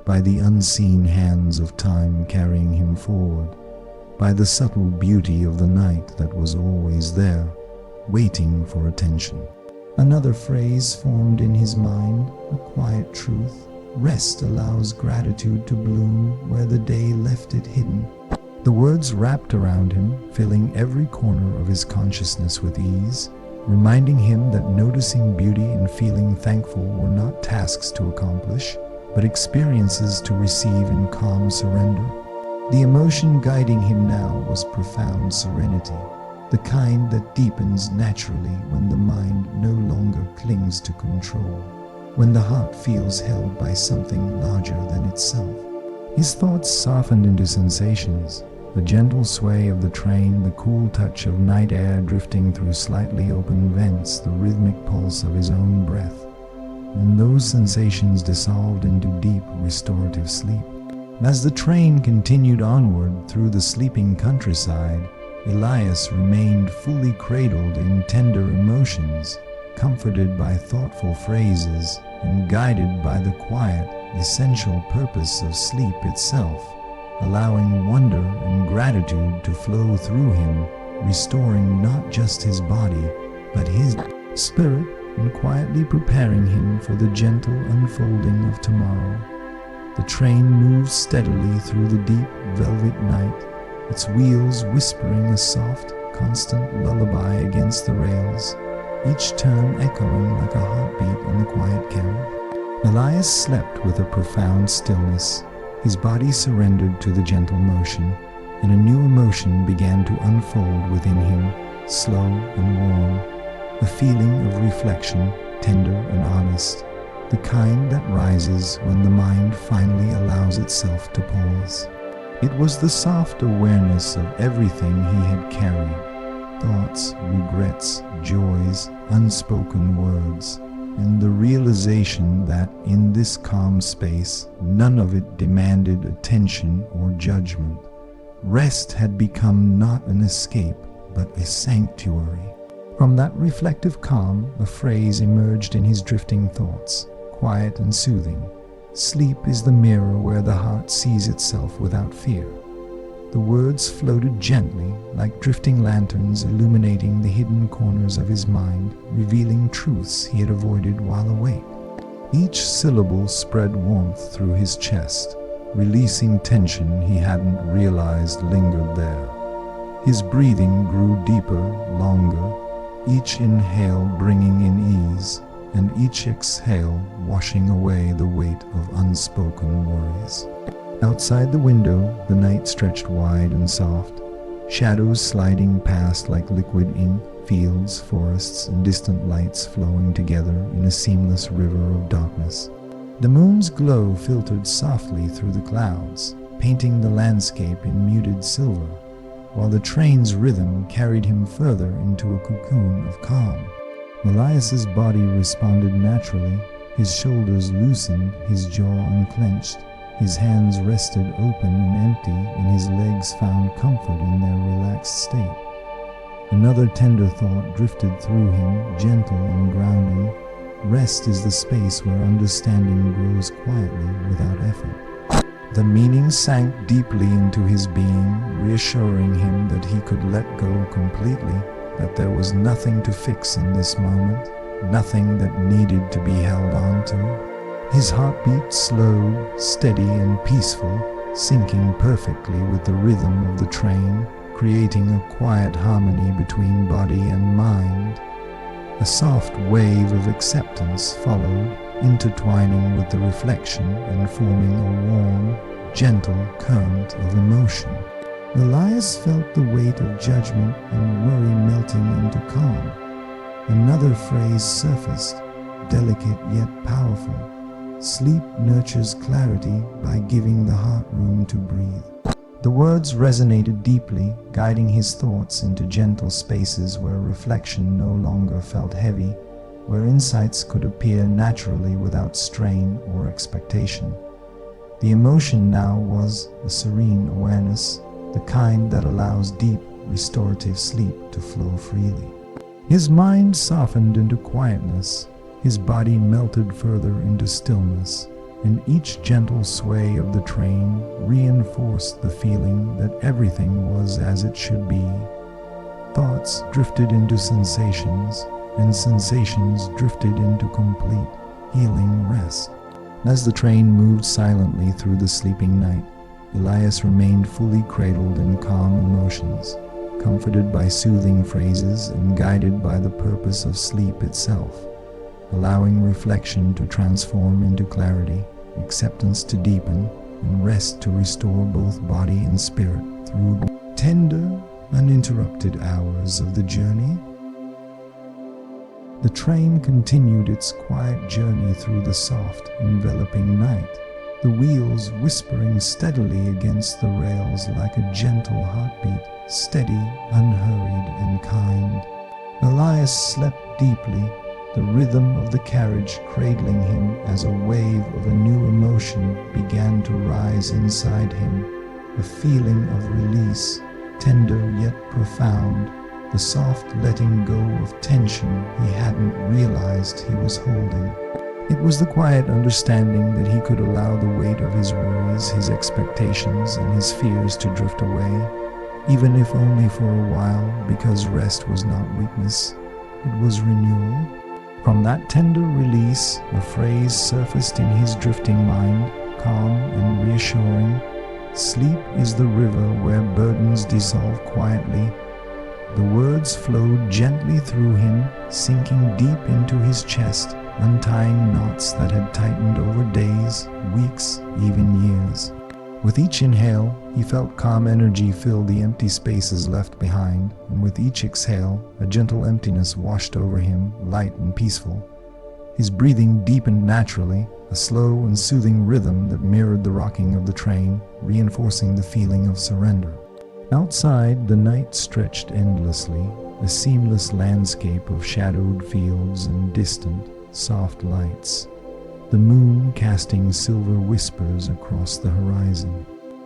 by the unseen hands of time carrying him forward, by the subtle beauty of the night that was always there, waiting for attention. Another phrase formed in his mind, a quiet truth. Rest allows gratitude to bloom where the day left it hidden. The words wrapped around him, filling every corner of his consciousness with ease, reminding him that noticing beauty and feeling thankful were not tasks to accomplish, but experiences to receive in calm surrender. The emotion guiding him now was profound serenity, the kind that deepens naturally when the mind no longer clings to control. when the heart feels held by something larger than itself. His thoughts softened into sensations, the gentle sway of the train, the cool touch of night air drifting through slightly open vents, the rhythmic pulse of his own breath. And those sensations dissolved into deep, restorative sleep. As the train continued onward through the sleeping countryside, Elias remained fully cradled in tender emotions, comforted by thoughtful phrases, and guided by the quiet, essential purpose of sleep itself, allowing wonder and gratitude to flow through him, restoring not just his body, but his spirit, and quietly preparing him for the gentle unfolding of tomorrow. The train moved steadily through the deep velvet night, its wheels whispering a soft, constant lullaby against the rails, each turn echoing like a heartbeat in the quiet carriage. Elias slept with a profound stillness. His body surrendered to the gentle motion, and a new emotion began to unfold within him, slow and warm, a feeling of reflection, tender and honest, the kind that rises when the mind finally allows itself to pause. It was the soft awareness of everything he had carried, thoughts, regrets, joys, unspoken words, and the realization that in this calm space, none of it demanded attention or judgment. Rest had become not an escape, but a sanctuary. From that reflective calm, a phrase emerged in his drifting thoughts, quiet and soothing. Sleep is the mirror where the heart sees itself without fear. The words floated gently, like drifting lanterns illuminating the hidden corners of his mind, revealing truths he had avoided while awake. Each syllable spread warmth through his chest, releasing tension he hadn't realized lingered there. His breathing grew deeper, longer, each inhale bringing in ease, and each exhale washing away the weight of unspoken worries. Outside the window, the night stretched wide and soft, shadows sliding past like liquid ink, fields, forests, and distant lights flowing together in a seamless river of darkness. The moon's glow filtered softly through the clouds, painting the landscape in muted silver, while the train's rhythm carried him further into a cocoon of calm. Elias's body responded naturally, his shoulders loosened, his jaw unclenched, his hands rested open and empty, and his legs found comfort in their relaxed state. Another tender thought drifted through him, gentle and grounding. Rest is the space where understanding grows quietly without effort. The meaning sank deeply into his being, reassuring him that he could let go completely, that there was nothing to fix in this moment, nothing that needed to be held on to. His heartbeat slowed, steady and peaceful, syncing perfectly with the rhythm of the train, creating a quiet harmony between body and mind. A soft wave of acceptance followed, intertwining with the reflection and forming a warm, gentle current of emotion. Elias felt the weight of judgment and worry melting into calm. Another phrase surfaced, delicate yet powerful. Sleep nurtures clarity by giving the heart room to breathe. The words resonated deeply, guiding his thoughts into gentle spaces where reflection no longer felt heavy, where insights could appear naturally without strain or expectation. The emotion now was a serene awareness, the kind that allows deep, restorative sleep to flow freely. His mind softened into quietness, his body melted further into stillness, and each gentle sway of the train reinforced the feeling that everything was as it should be. Thoughts drifted into sensations, and sensations drifted into complete, healing rest. As the train moved silently through the sleeping night, Elias remained fully cradled in calm emotions, comforted by soothing phrases and guided by the purpose of sleep itself, allowing reflection to transform into clarity, acceptance to deepen, and rest to restore both body and spirit through tender, uninterrupted hours of the journey. The train continued its quiet journey through the soft, enveloping night, the wheels whispering steadily against the rails like a gentle heartbeat, steady, unhurried, and kind. Elias slept deeply, the rhythm of the carriage cradling him as a wave of a new emotion began to rise inside him, a feeling of release, tender yet profound, the soft letting go of tension he hadn't realized he was holding. It was the quiet understanding that he could allow the weight of his worries, his expectations, and his fears to drift away, even if only for a while, because rest was not weakness, it was renewal. From that tender release, a phrase surfaced in his drifting mind, calm and reassuring. Sleep is the river where burdens dissolve quietly. The words flowed gently through him, sinking deep into his chest, untying knots that had tightened over days, weeks, even years. With each inhale, he felt calm energy fill the empty spaces left behind, and with each exhale, a gentle emptiness washed over him, light and peaceful. His breathing deepened naturally, a slow and soothing rhythm that mirrored the rocking of the train, reinforcing the feeling of surrender. Outside, the night stretched endlessly, a seamless landscape of shadowed fields and distant, soft lights, the moon casting silver whispers across the horizon.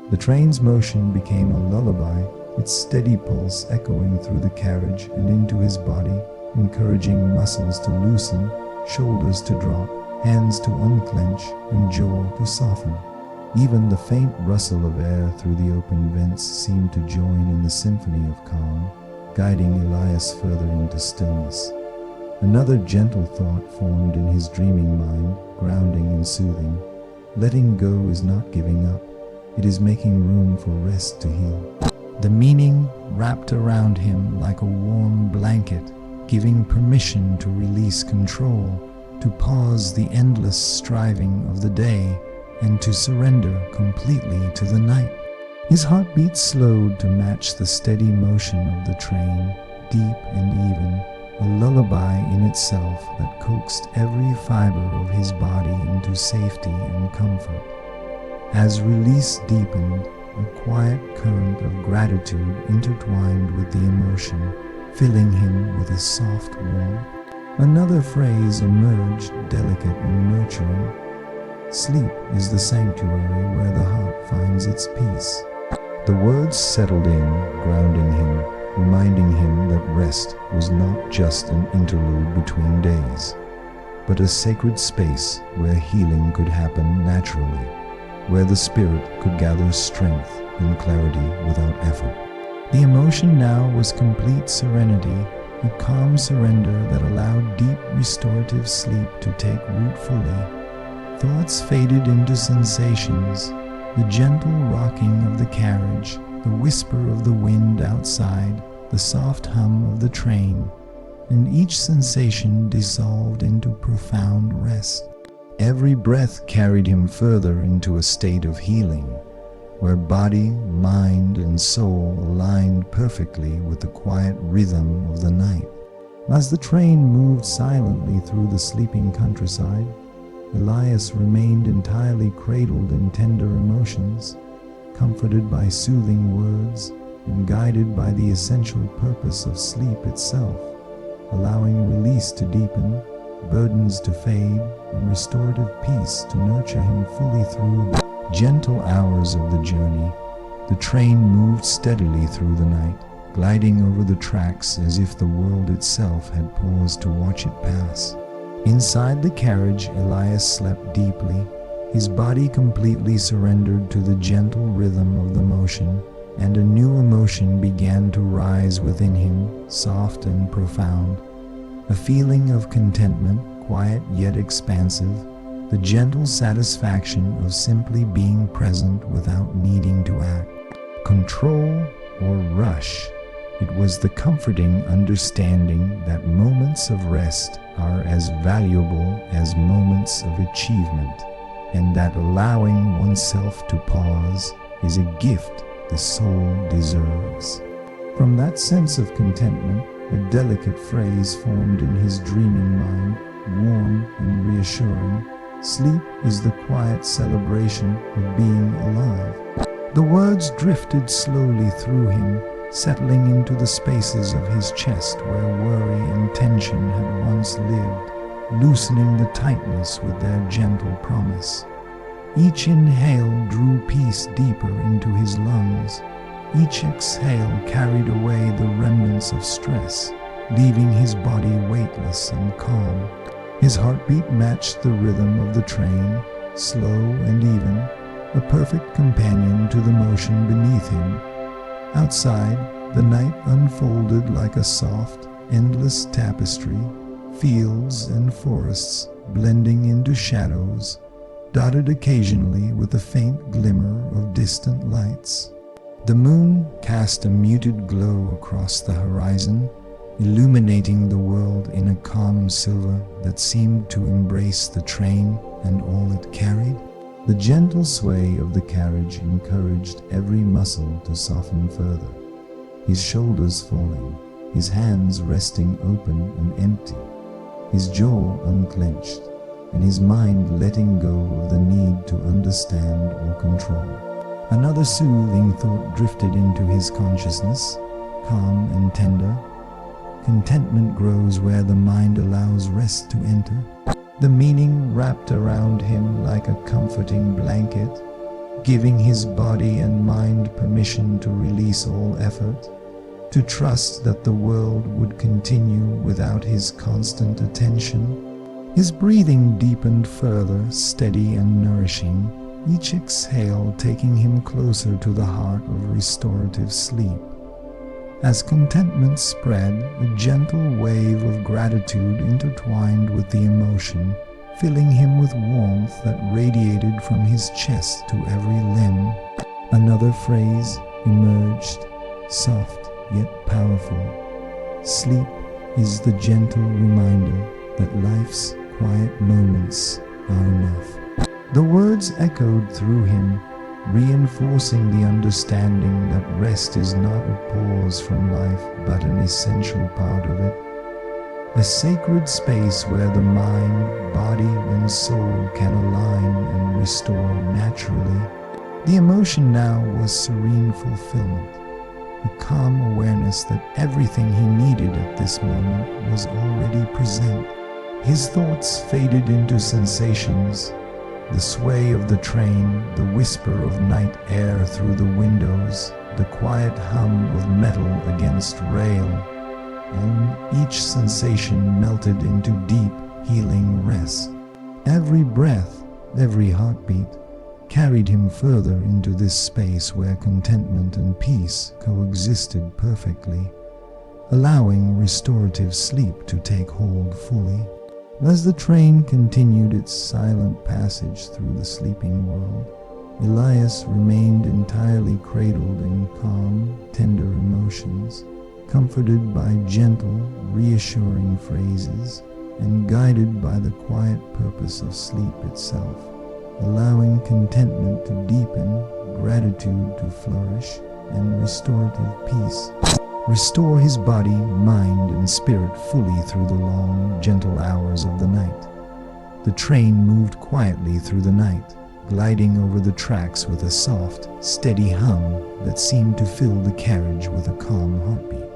The train's motion became a lullaby, its steady pulse echoing through the carriage and into his body, encouraging muscles to loosen, shoulders to drop, hands to unclench, and jaw to soften. Even the faint rustle of air through the open vents seemed to join in the symphony of calm, guiding Elias further into stillness. Another gentle thought formed in his dreaming mind, grounding and soothing. Letting go is not giving up. It is making room for rest to heal. The meaning wrapped around him like a warm blanket, giving permission to release control, to pause the endless striving of the day, and to surrender completely to the night. His heartbeat slowed to match the steady motion of the train, deep and even, a lullaby in itself that coaxed every fiber of his body into safety and comfort. As release deepened, a quiet current of gratitude intertwined with the emotion, filling him with a soft warmth. Another phrase emerged, delicate and nurturing. Sleep is the sanctuary where the heart finds its peace. The words settled in, grounding him, reminding him that rest was not just an interlude between days, but a sacred space where healing could happen naturally, where the spirit could gather strength and clarity without effort. The emotion now was complete serenity, a calm surrender that allowed deep restorative sleep to take root fully. Thoughts faded into sensations, the gentle rocking of the carriage, the whisper of the wind outside, the soft hum of the train, and each sensation dissolved into profound rest. Every breath carried him further into a state of healing, where body, mind, and soul aligned perfectly with the quiet rhythm of the night. As the train moved silently through the sleeping countryside, Elias remained entirely cradled in tender emotions, comforted by soothing words, and guided by the essential purpose of sleep itself, allowing release to deepen, burdens to fade, and restorative peace to nurture him fully through the gentle hours of the journey. The train moved steadily through the night, gliding over the tracks as if the world itself had paused to watch it pass. Inside the carriage, Elias slept deeply, his body completely surrendered to the gentle rhythm of the motion, and a new emotion began to rise within him, soft and profound. A feeling of contentment, quiet yet expansive, the gentle satisfaction of simply being present without needing to act. Control or rush. It was the comforting understanding that moments of rest are as valuable as moments of achievement, and that allowing oneself to pause is a gift the soul deserves. From that sense of contentment, a delicate phrase formed in his dreaming mind, warm and reassuring. Sleep is the quiet celebration of being alive. The words drifted slowly through him, settling into the spaces of his chest where worry and tension had once lived, loosening the tightness with their gentle promise. Each inhale drew peace deeper into his lungs. Each exhale carried away the remnants of stress, leaving his body weightless and calm. His heartbeat matched the rhythm of the train, slow and even, a perfect companion to the motion beneath him. Outside, the night unfolded like a soft, endless tapestry, fields and forests blending into shadows, dotted occasionally with a faint glimmer of distant lights. The moon cast a muted glow across the horizon, illuminating the world in a calm silver that seemed to embrace the train and all it carried. The gentle sway of the carriage encouraged every muscle to soften further, his shoulders falling, his hands resting open and empty, his jaw unclenched, and his mind letting go of the need to understand or control. Another soothing thought drifted into his consciousness, calm and tender. Contentment grows where the mind allows rest to enter. The meaning wrapped around him like a comforting blanket, giving his body and mind permission to release all effort, to trust that the world would continue without his constant attention. His breathing deepened further, steady and nourishing, each exhale taking him closer to the heart of restorative sleep. As contentment spread, a gentle wave of gratitude intertwined with the emotion, filling him with warmth that radiated from his chest to every limb. Another phrase emerged, soft yet powerful. Sleep is the gentle reminder that life's quiet moments are enough. The words echoed through him, reinforcing the understanding that rest is not a pause from life but an essential part of it. A sacred space where the mind, body, and soul can align and restore naturally. The emotion now was serene fulfillment, a calm awareness that everything he needed at this moment was already present. His thoughts faded into sensations, the sway of the train, the whisper of night air through the windows, the quiet hum of metal against rail, and each sensation melted into deep, healing rest. Every breath, every heartbeat, carried him further into this space where contentment and peace coexisted perfectly, allowing restorative sleep to take hold fully. As the train continued its silent passage through the sleeping world, Elias remained entirely cradled in calm, tender emotions, comforted by gentle, reassuring phrases, and guided by the quiet purpose of sleep itself, allowing contentment to deepen, gratitude to flourish, and restorative peace restore his body, mind, and spirit fully through the long, gentle hours of the night. The train moved quietly through the night, gliding over the tracks with a soft, steady hum that seemed to fill the carriage with a calm heartbeat.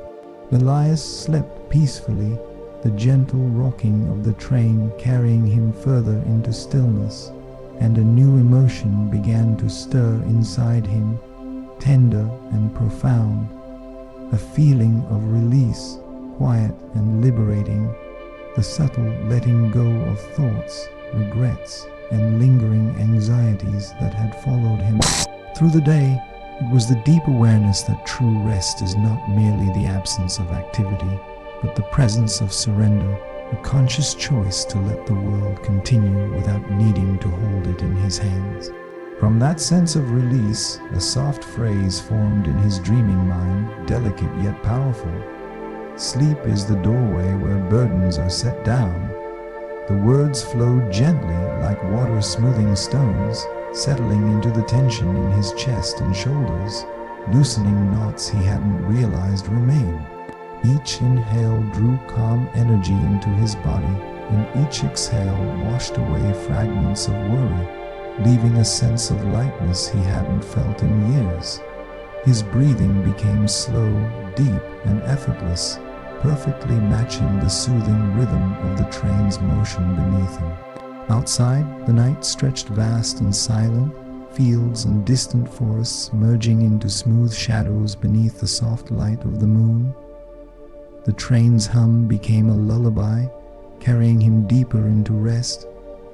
Elias slept peacefully, the gentle rocking of the train carrying him further into stillness, and a new emotion began to stir inside him, tender and profound. A feeling of release, quiet and liberating, the subtle letting go of thoughts, regrets, and lingering anxieties that had followed him. Through the day, it was the deep awareness that true rest is not merely the absence of activity, but the presence of surrender, a conscious choice to let the world continue without needing to hold it in his hands. From that sense of release, a soft phrase formed in his dreaming mind, delicate yet powerful. Sleep is the doorway where burdens are set down. The words flowed gently like water smoothing stones, settling into the tension in his chest and shoulders, loosening knots he hadn't realized remained. Each inhale drew calm energy into his body, and each exhale washed away fragments of worry, leaving a sense of lightness he hadn't felt in years. His breathing became slow, deep, and effortless, perfectly matching the soothing rhythm of the train's motion beneath him. Outside, the night stretched vast and silent, fields and distant forests merging into smooth shadows beneath the soft light of the moon. The train's hum became a lullaby, carrying him deeper into rest,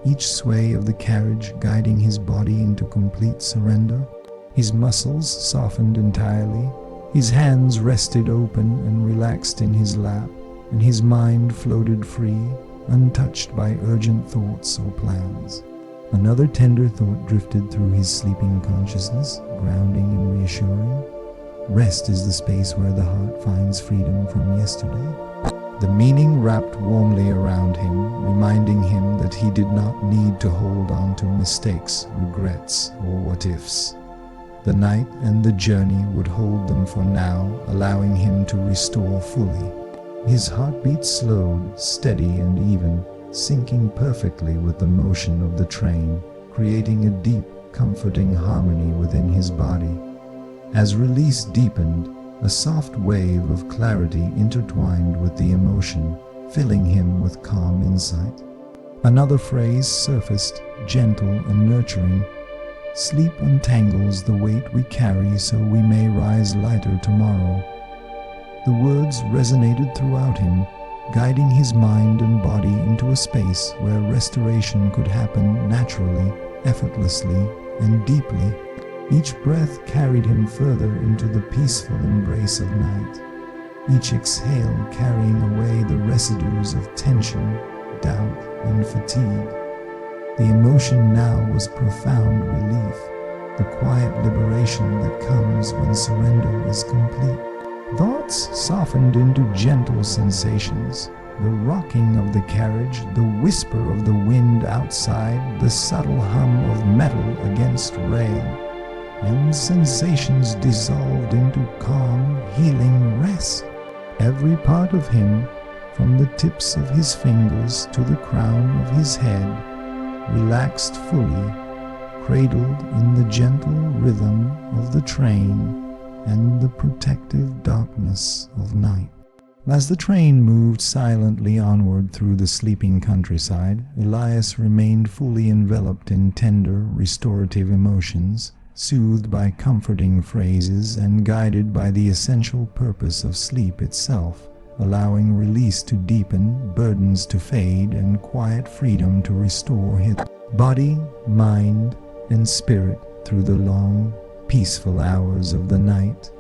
each sway of the carriage guiding his body into complete surrender. His muscles softened entirely, his hands rested open and relaxed in his lap, and his mind floated free, untouched by urgent thoughts or plans. Another tender thought drifted through his sleeping consciousness, grounding and reassuring. Rest is the space where the heart finds freedom from yesterday. The meaning wrapped warmly around him, reminding him that he did not need to hold on to mistakes, regrets, or what-ifs. The night and the journey would hold them for now, allowing him to restore fully. His heartbeat slowed, steady and even, syncing perfectly with the motion of the train, creating a deep, comforting harmony within his body. As release deepened, a soft wave of clarity intertwined with the emotion, filling him with calm insight. Another phrase surfaced, gentle and nurturing. Sleep untangles the weight we carry so we may rise lighter tomorrow. The words resonated throughout him, guiding his mind and body into a space where restoration could happen naturally, effortlessly, and deeply. Each breath carried him further into the peaceful embrace of night, each exhale carrying away the residues of tension, doubt, and fatigue. The emotion now was profound relief, the quiet liberation that comes when surrender is complete. Thoughts softened into gentle sensations, the rocking of the carriage, the whisper of the wind outside, the subtle hum of metal against rail, and sensations dissolved into calm, healing rest. Every part of him, from the tips of his fingers to the crown of his head, relaxed fully, cradled in the gentle rhythm of the train and the protective darkness of night. As the train moved silently onward through the sleeping countryside, Elias remained fully enveloped in tender, restorative emotions, soothed by comforting phrases and guided by the essential purpose of sleep itself, allowing release to deepen, burdens to fade, and quiet freedom to restore his body, mind, and spirit through the long, peaceful hours of the night.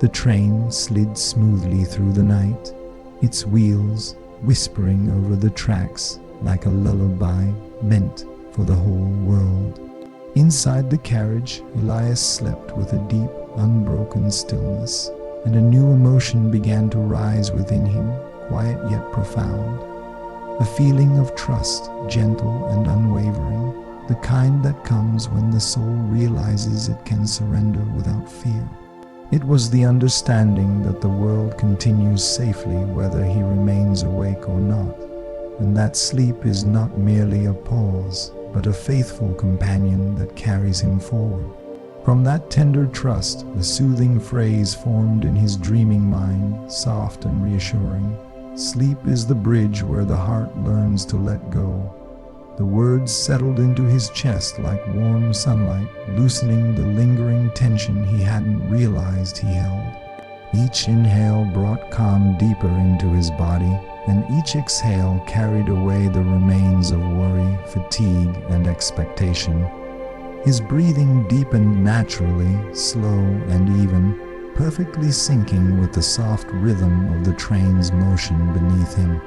The train slid smoothly through the night, its wheels whispering over the tracks like a lullaby meant for the whole world. Inside the carriage, Elias slept with a deep, unbroken stillness, and a new emotion began to rise within him, quiet yet profound. A feeling of trust, gentle and unwavering, the kind that comes when the soul realizes it can surrender without fear. It was the understanding that the world continues safely whether he remains awake or not, and that sleep is not merely a pause, but a faithful companion that carries him forward. From that tender trust, a soothing phrase formed in his dreaming mind, soft and reassuring. Sleep is the bridge where the heart learns to let go. The words settled into his chest like warm sunlight, loosening the lingering tension he hadn't realized he held. Each inhale brought calm deeper into his body, and each exhale carried away the remains of worry, fatigue, and expectation. His breathing deepened naturally, slow and even, perfectly syncing with the soft rhythm of the train's motion beneath him.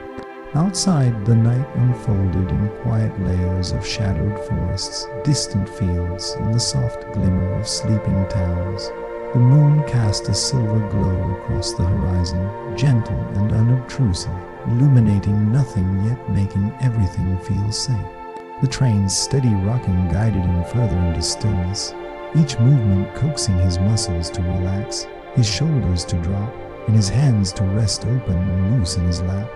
Outside, the night unfolded in quiet layers of shadowed forests, distant fields, and the soft glimmer of sleeping towns. The moon cast a silver glow across the horizon, gentle and unobtrusive, illuminating nothing yet making everything feel safe. The train's steady rocking guided him further into stillness, each movement coaxing his muscles to relax, his shoulders to drop, and his hands to rest open and loose in his lap.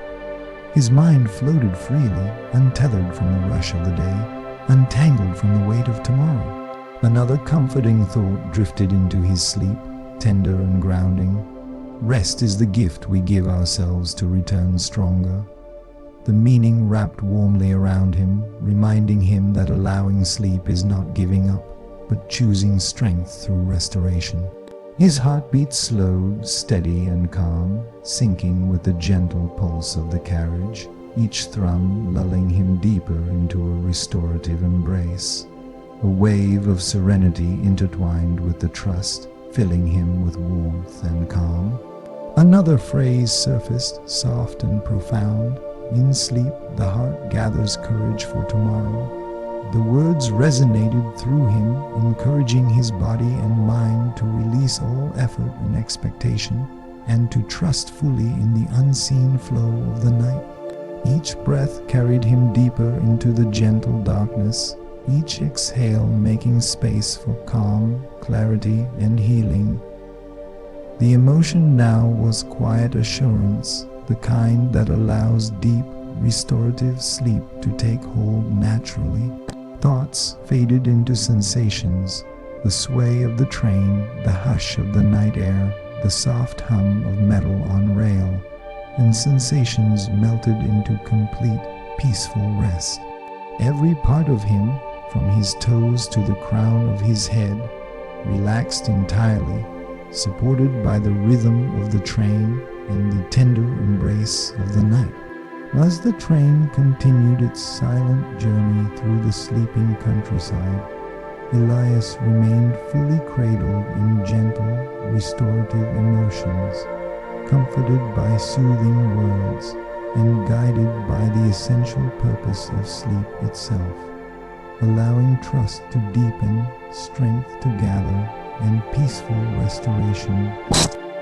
His mind floated freely, untethered from the rush of the day, untangled from the weight of tomorrow. Another comforting thought drifted into his sleep, tender and grounding. Rest is the gift we give ourselves to return stronger. The meaning wrapped warmly around him, reminding him that allowing sleep is not giving up, but choosing strength through restoration. His heartbeat slowed, steady and calm, syncing with the gentle pulse of the carriage, each thrum lulling him deeper into a restorative embrace. A wave of serenity intertwined with the trust, filling him with warmth and calm. Another phrase surfaced, soft and profound. In sleep, the heart gathers courage for tomorrow. The words resonated through him, encouraging his body and mind to release all effort and expectation, and to trust fully in the unseen flow of the night. Each breath carried him deeper into the gentle darkness, each exhale making space for calm, clarity, and healing. The emotion now was quiet assurance, the kind that allows deep, restorative sleep to take hold naturally. Thoughts faded into sensations, the sway of the train, the hush of the night air, the soft hum of metal on rail, and sensations melted into complete, peaceful rest. Every part of him, from his toes to the crown of his head, relaxed entirely, supported by the rhythm of the train and the tender embrace of the night. As the train continued its silent journey through the sleeping countryside, Elias remained fully cradled in gentle, restorative emotions, comforted by soothing words, and guided by the essential purpose of sleep itself, allowing trust to deepen, strength to gather, and peaceful restoration.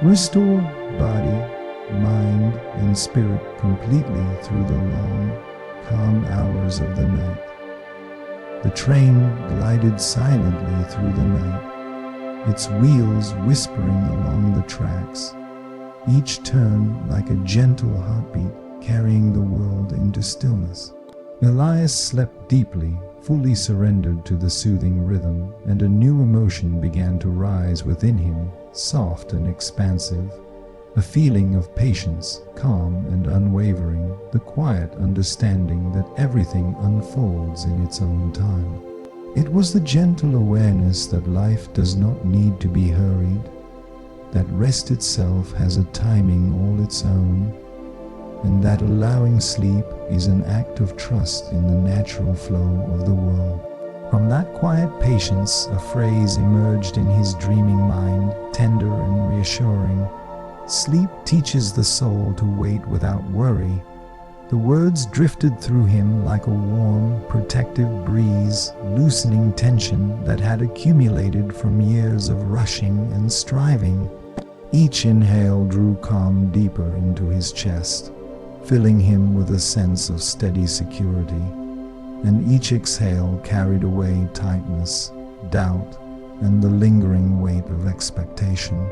Restore body, mind, and spirit completely through the long, calm hours of the night. The train glided silently through the night, its wheels whispering along the tracks, each turn like a gentle heartbeat carrying the world into stillness. Elias slept deeply, fully surrendered to the soothing rhythm, and a new emotion began to rise within him, soft and expansive. A feeling of patience, calm and unwavering, the quiet understanding that everything unfolds in its own time. It was the gentle awareness that life does not need to be hurried, that rest itself has a timing all its own, and that allowing sleep is an act of trust in the natural flow of the world. From that quiet patience, a phrase emerged in his dreaming mind, tender and reassuring. Sleep teaches the soul to wait without worry. The words drifted through him like a warm, protective breeze, loosening tension that had accumulated from years of rushing and striving. Each inhale drew calm deeper into his chest, filling him with a sense of steady security, and each exhale carried away tightness, doubt, and the lingering weight of expectation.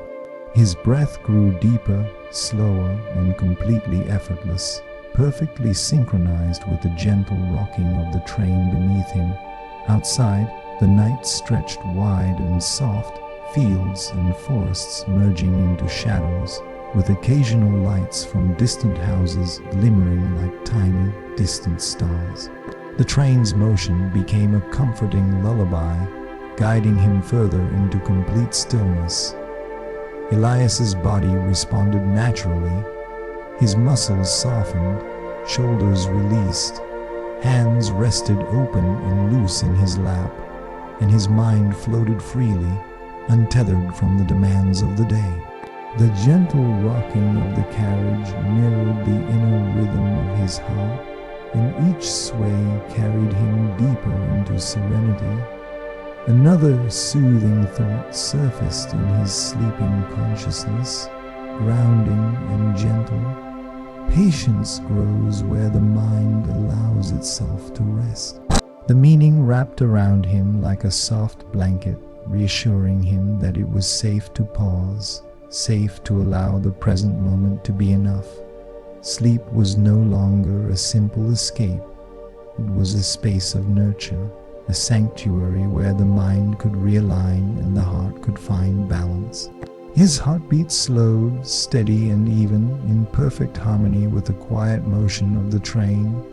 His breath grew deeper, slower, and completely effortless, perfectly synchronized with the gentle rocking of the train beneath him. Outside, the night stretched wide and soft, fields and forests merging into shadows, with occasional lights from distant houses glimmering like tiny, distant stars. The train's motion became a comforting lullaby, guiding him further into complete stillness. Elias's body responded naturally. His muscles softened, shoulders released, hands rested open and loose in his lap, and his mind floated freely, untethered from the demands of the day. The gentle rocking of the carriage mirrored the inner rhythm of his heart, and each sway carried him deeper into serenity. Another soothing thought surfaced in his sleeping consciousness, grounding and gentle. Patience grows where the mind allows itself to rest. The meaning wrapped around him like a soft blanket, reassuring him that it was safe to pause, safe to allow the present moment to be enough. Sleep was no longer a simple escape. It was a space of nurture, a sanctuary where the mind could realign and the heart could find balance. His heartbeat slowed, steady and even, in perfect harmony with the quiet motion of the train.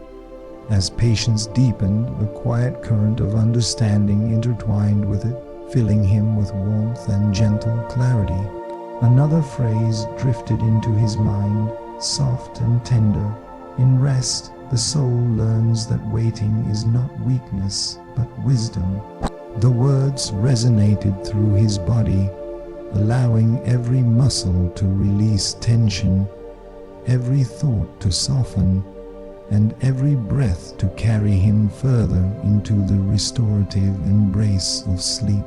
As patience deepened, a quiet current of understanding intertwined with it, filling him with warmth and gentle clarity. Another phrase drifted into his mind, soft and tender. In rest, the soul learns that waiting is not weakness, but wisdom. The words resonated through his body, allowing every muscle to release tension, every thought to soften, and every breath to carry him further into the restorative embrace of sleep.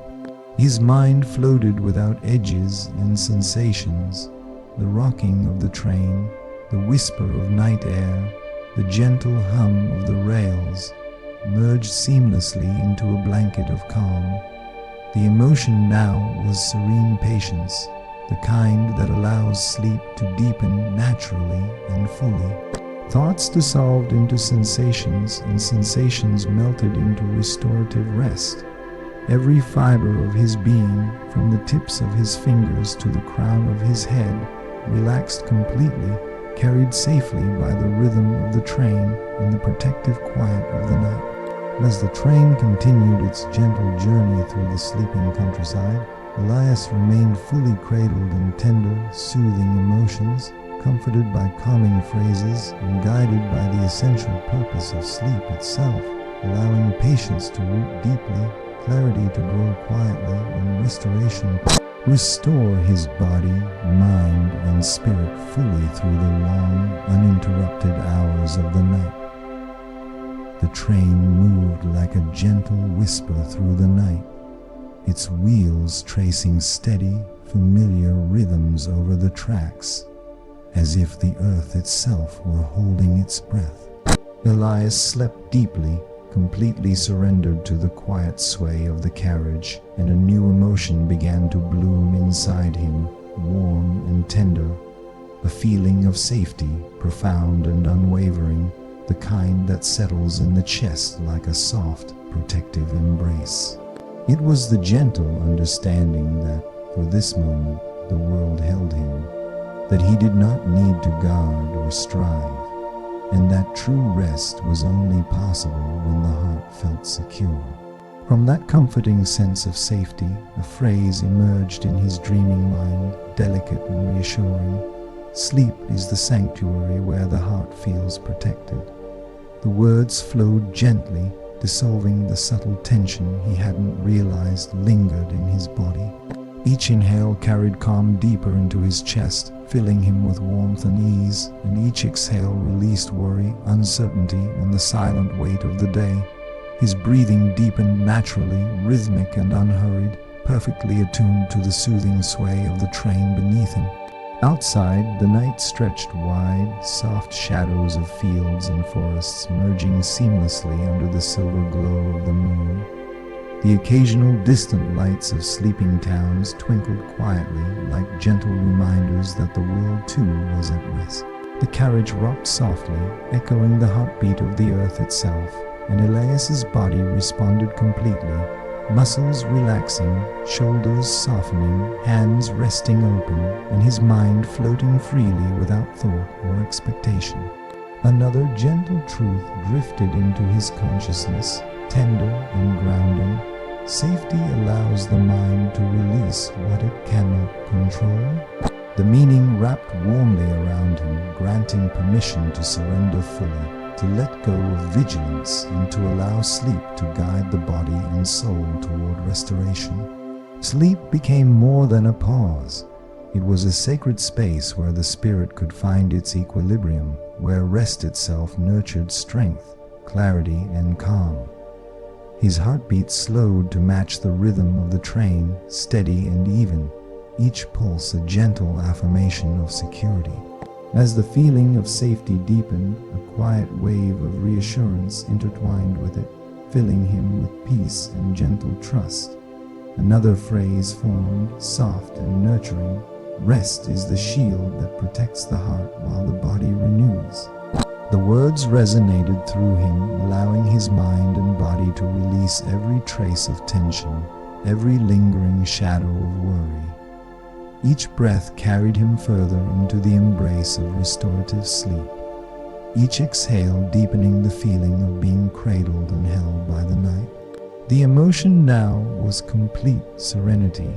His mind floated without edges and sensations. The rocking of the train, the whisper of night air, the gentle hum of the rails merged seamlessly into a blanket of calm. The emotion now was serene patience, the kind that allows sleep to deepen naturally and fully. Thoughts dissolved into sensations, and sensations melted into restorative rest. Every fiber of his being, from the tips of his fingers to the crown of his head, relaxed completely, carried safely by the rhythm of the train and the protective quiet of the night. As the train continued its gentle journey through the sleeping countryside, Elias remained fully cradled in tender, soothing emotions, comforted by calming phrases and guided by the essential purpose of sleep itself, allowing patience to root deeply, clarity to grow quietly, and restoration restore his body, mind, and spirit fully through the long, uninterrupted hours of the night. The train moved like a gentle whisper through the night, its wheels tracing steady, familiar rhythms over the tracks, as if the earth itself were holding its breath. Elias slept deeply, completely surrendered to the quiet sway of the carriage, and a new emotion began to bloom inside him, warm and tender, a feeling of safety, profound and unwavering, the kind that settles in the chest like a soft, protective embrace. It was the gentle understanding that, for this moment, the world held him, that he did not need to guard or strive, and that true rest was only possible when the heart felt secure. From that comforting sense of safety, a phrase emerged in his dreaming mind, delicate and reassuring. Sleep is the sanctuary where the heart feels protected. The words flowed gently, dissolving the subtle tension he hadn't realized lingered in his body. Each inhale carried calm deeper into his chest, filling him with warmth and ease, and each exhale released worry, uncertainty, and the silent weight of the day. His breathing deepened naturally, rhythmic and unhurried, perfectly attuned to the soothing sway of the train beneath him. Outside, the night stretched wide, soft shadows of fields and forests merging seamlessly under the silver glow of the moon. The occasional distant lights of sleeping towns twinkled quietly, like gentle reminders that the world too was at rest. The carriage rocked softly, echoing the heartbeat of the earth itself, and Elias's body responded completely, muscles relaxing, shoulders softening, hands resting open, and his mind floating freely without thought or expectation. Another gentle truth drifted into his consciousness, tender and grounding. Safety allows the mind to release what it cannot control. The meaning wrapped warmly around him, granting permission to surrender fully, to let go of vigilance, and to allow sleep to guide the body and soul toward restoration. Sleep became more than a pause. It was a sacred space where the spirit could find its equilibrium, where rest itself nurtured strength, clarity, and calm. His heartbeat slowed to match the rhythm of the train, steady and even, each pulse a gentle affirmation of security. As the feeling of safety deepened, a quiet wave of reassurance intertwined with it, filling him with peace and gentle trust. Another phrase formed, soft and nurturing, Rest is the shield that protects the heart while the body renews. The words resonated through him, allowing his mind and body to release every trace of tension, every lingering shadow of worry. Each breath carried him further into the embrace of restorative sleep, each exhale deepening the feeling of being cradled and held by the night. The emotion now was complete serenity,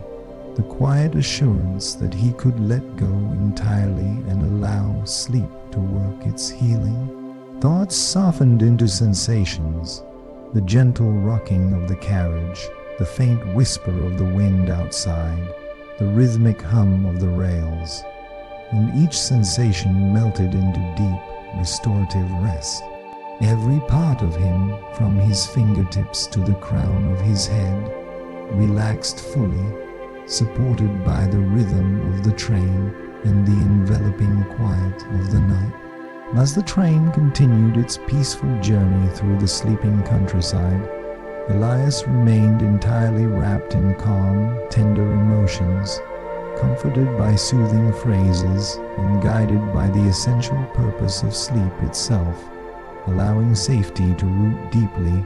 the quiet assurance that he could let go entirely and allow sleep to work its healing. Thoughts softened into sensations, the gentle rocking of the carriage, the faint whisper of the wind outside, the rhythmic hum of the rails, and each sensation melted into deep, restorative rest. Every part of him, from his fingertips to the crown of his head, relaxed fully, supported by the rhythm of the train and the enveloping quiet of the night. As the train continued its peaceful journey through the sleeping countryside, Elias remained entirely wrapped in calm, tender emotions, comforted by soothing phrases and guided by the essential purpose of sleep itself, allowing safety to root deeply,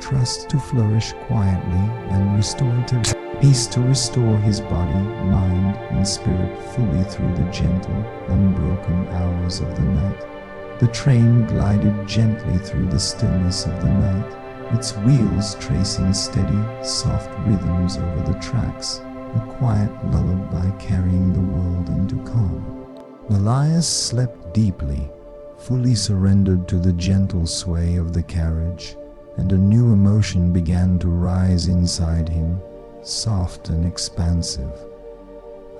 trust to flourish quietly, and restorative peace to restore his body, mind, and spirit fully through the gentle, unbroken hours of the night. The train glided gently through the stillness of the night, its wheels tracing steady, soft rhythms over the tracks, a quiet lullaby carrying the world into calm. Elias slept deeply, fully surrendered to the gentle sway of the carriage, and a new emotion began to rise inside him, soft and expansive.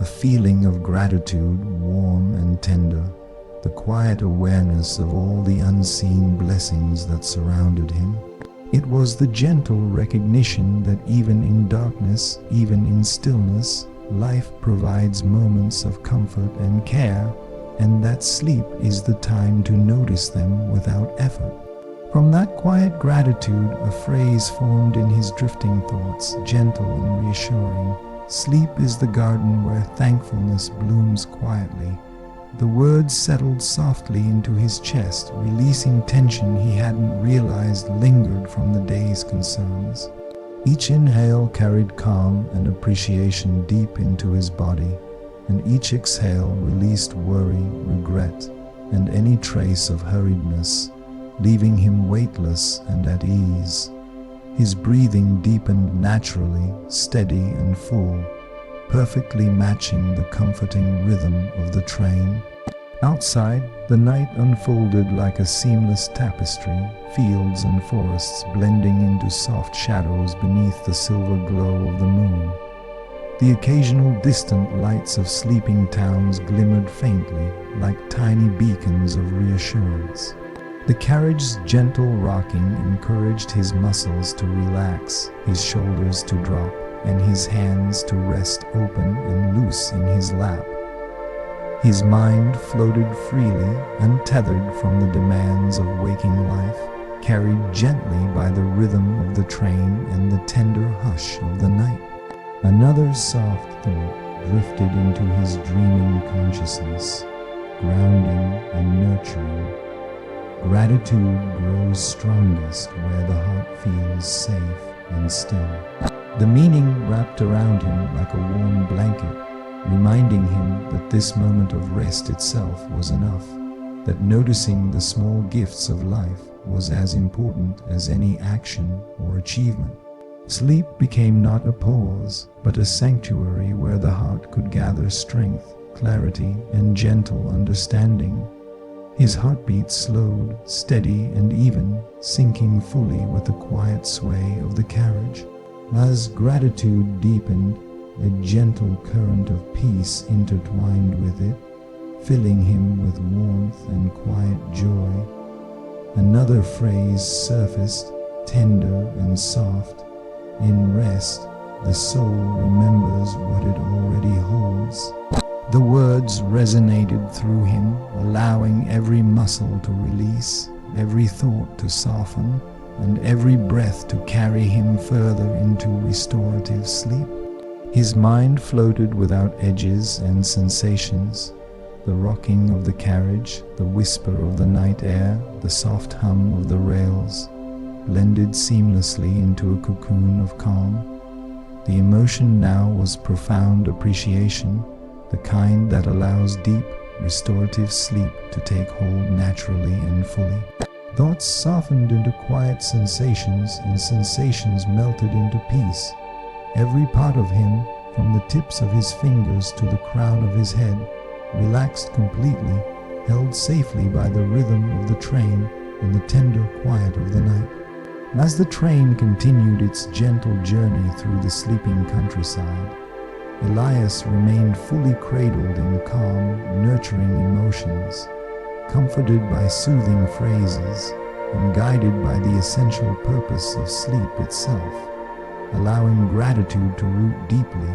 A feeling of gratitude, warm and tender, the quiet awareness of all the unseen blessings that surrounded him. It was the gentle recognition that even in darkness, even in stillness, life provides moments of comfort and care, and that sleep is the time to notice them without effort. From that quiet gratitude, a phrase formed in his drifting thoughts, gentle and reassuring. Sleep is the garden where thankfulness blooms quietly. The words settled softly into his chest, releasing tension he hadn't realized lingered from the day's concerns. Each inhale carried calm and appreciation deep into his body, and each exhale released worry, regret, and any trace of hurriedness, leaving him weightless and at ease. His breathing deepened naturally, steady and full, perfectly matching the comforting rhythm of the train. Outside, the night unfolded like a seamless tapestry, fields and forests blending into soft shadows beneath the silver glow of the moon. The occasional distant lights of sleeping towns glimmered faintly, like tiny beacons of reassurance. The carriage's gentle rocking encouraged his muscles to relax, his shoulders to drop, and his hands to rest open and loose in his lap. His mind floated freely, untethered from the demands of waking life, carried gently by the rhythm of the train and the tender hush of the night. Another soft thought drifted into his dreaming consciousness, grounding and nurturing. Gratitude grows strongest where the heart feels safe and still. The meaning wrapped around him like a warm blanket, reminding him that this moment of rest itself was enough, that noticing the small gifts of life was as important as any action or achievement. Sleep became not a pause, but a sanctuary where the heart could gather strength, clarity, and gentle understanding. His heartbeat slowed, steady and even, sinking fully with the quiet sway of the carriage. As gratitude deepened, a gentle current of peace intertwined with it, filling him with warmth and quiet joy. Another phrase surfaced, tender and soft. In rest, the soul remembers what it already holds. The words resonated through him, allowing every muscle to release, every thought to soften, and every breath to carry him further into restorative sleep. His mind floated without edges and sensations. The rocking of the carriage, the whisper of the night air, the soft hum of the rails blended seamlessly into a cocoon of calm. The emotion now was profound appreciation, the kind that allows deep, restorative sleep to take hold naturally and fully. Thoughts softened into quiet sensations, and sensations melted into peace. Every part of him, from the tips of his fingers to the crown of his head, relaxed completely, held safely by the rhythm of the train and the tender quiet of the night. As the train continued its gentle journey through the sleeping countryside, Elias remained fully cradled in calm, nurturing emotions, comforted by soothing phrases and guided by the essential purpose of sleep itself, allowing gratitude to root deeply,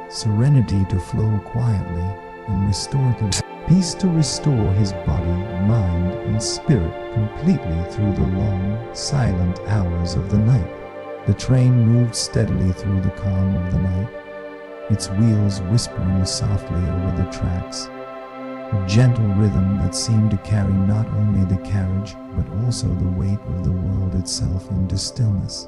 serenity to flow quietly, and restorative peace to restore his body, mind, and spirit completely through the long, silent hours of the night. The train moved steadily through the calm of the night, its wheels whispering softly over the tracks, a gentle rhythm that seemed to carry not only the carriage but also the weight of the world itself into stillness.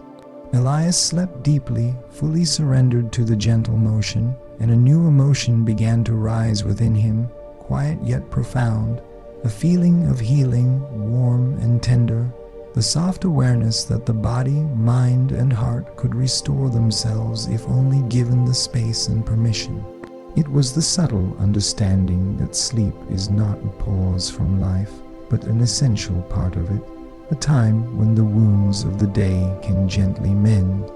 Elias slept deeply, fully surrendered to the gentle motion, and a new emotion began to rise within him, quiet yet profound, a feeling of healing, warm and tender, the soft awareness that the body, mind, and heart could restore themselves if only given the space and permission. It was the subtle understanding that sleep is not a pause from life, but an essential part of it, a time when the wounds of the day can gently mend.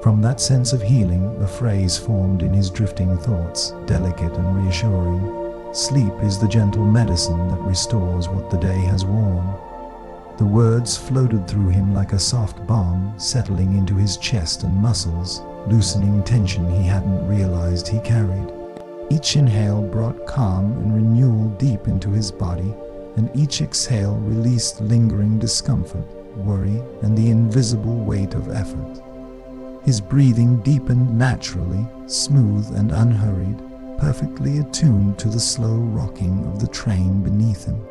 From that sense of healing, a phrase formed in his drifting thoughts, delicate and reassuring. Sleep is the gentle medicine that restores what the day has worn. The words floated through him like a soft balm, settling into his chest and muscles, loosening tension he hadn't realized he carried. Each inhale brought calm and renewal deep into his body, and each exhale released lingering discomfort, worry, and the invisible weight of effort. His breathing deepened naturally, smooth and unhurried, perfectly attuned to the slow rocking of the train beneath him.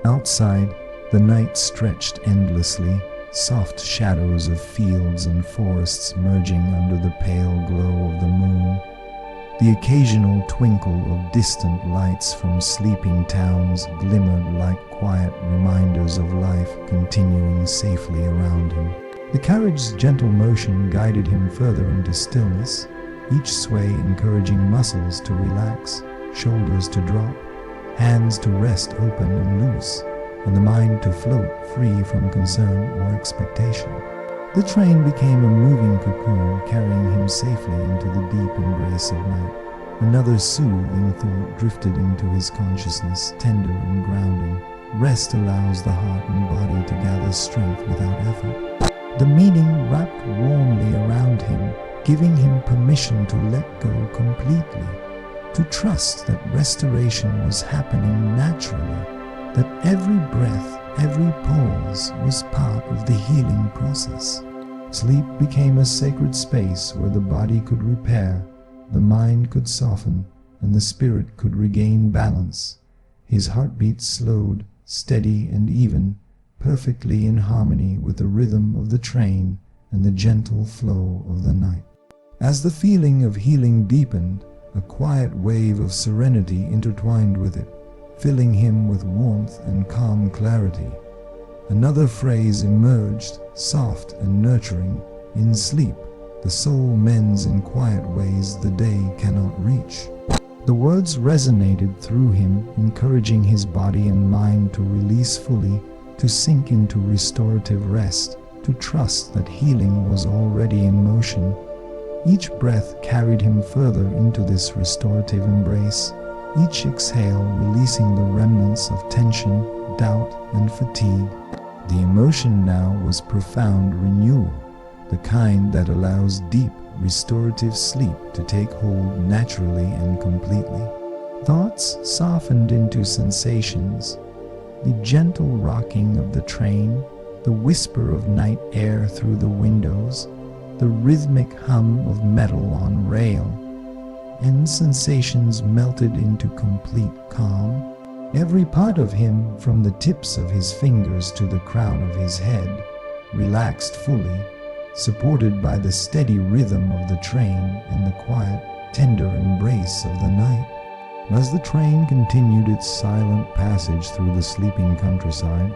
Outside, the night stretched endlessly, soft shadows of fields and forests merging under the pale glow of the moon. The occasional twinkle of distant lights from sleeping towns glimmered like quiet reminders of life continuing safely around him. The carriage's gentle motion guided him further into stillness, each sway encouraging muscles to relax, shoulders to drop, hands to rest open and loose, and the mind to float free from concern or expectation. The train became a moving cocoon, carrying him safely into the deep embrace of night. Another soothing thought drifted into his consciousness, tender and grounding. Rest allows the heart and body to gather strength without effort. The meaning wrapped warmly around him, giving him permission to let go completely, to trust that restoration was happening naturally, that every breath, every pause was part of the healing process. Sleep became a sacred space where the body could repair, the mind could soften, and the spirit could regain balance. His heartbeat slowed, steady and even, perfectly in harmony with the rhythm of the train and the gentle flow of the night. As the feeling of healing deepened, a quiet wave of serenity intertwined with it, filling him with warmth and calm clarity. Another phrase emerged, soft and nurturing. In sleep, the soul mends in quiet ways the day cannot reach. The words resonated through him, encouraging his body and mind to release fully, to sink into restorative rest, to trust that healing was already in motion. Each breath carried him further into this restorative embrace, each exhale releasing the remnants of tension, doubt, and fatigue. The emotion now was profound renewal, the kind that allows deep, restorative sleep to take hold naturally and completely. Thoughts softened into sensations, the gentle rocking of the train, the whisper of night air through the windows, the rhythmic hum of metal on rail, and sensations melted into complete calm. Every part of him, from the tips of his fingers to the crown of his head, relaxed fully, supported by the steady rhythm of the train and the quiet, tender embrace of the night. As the train continued its silent passage through the sleeping countryside,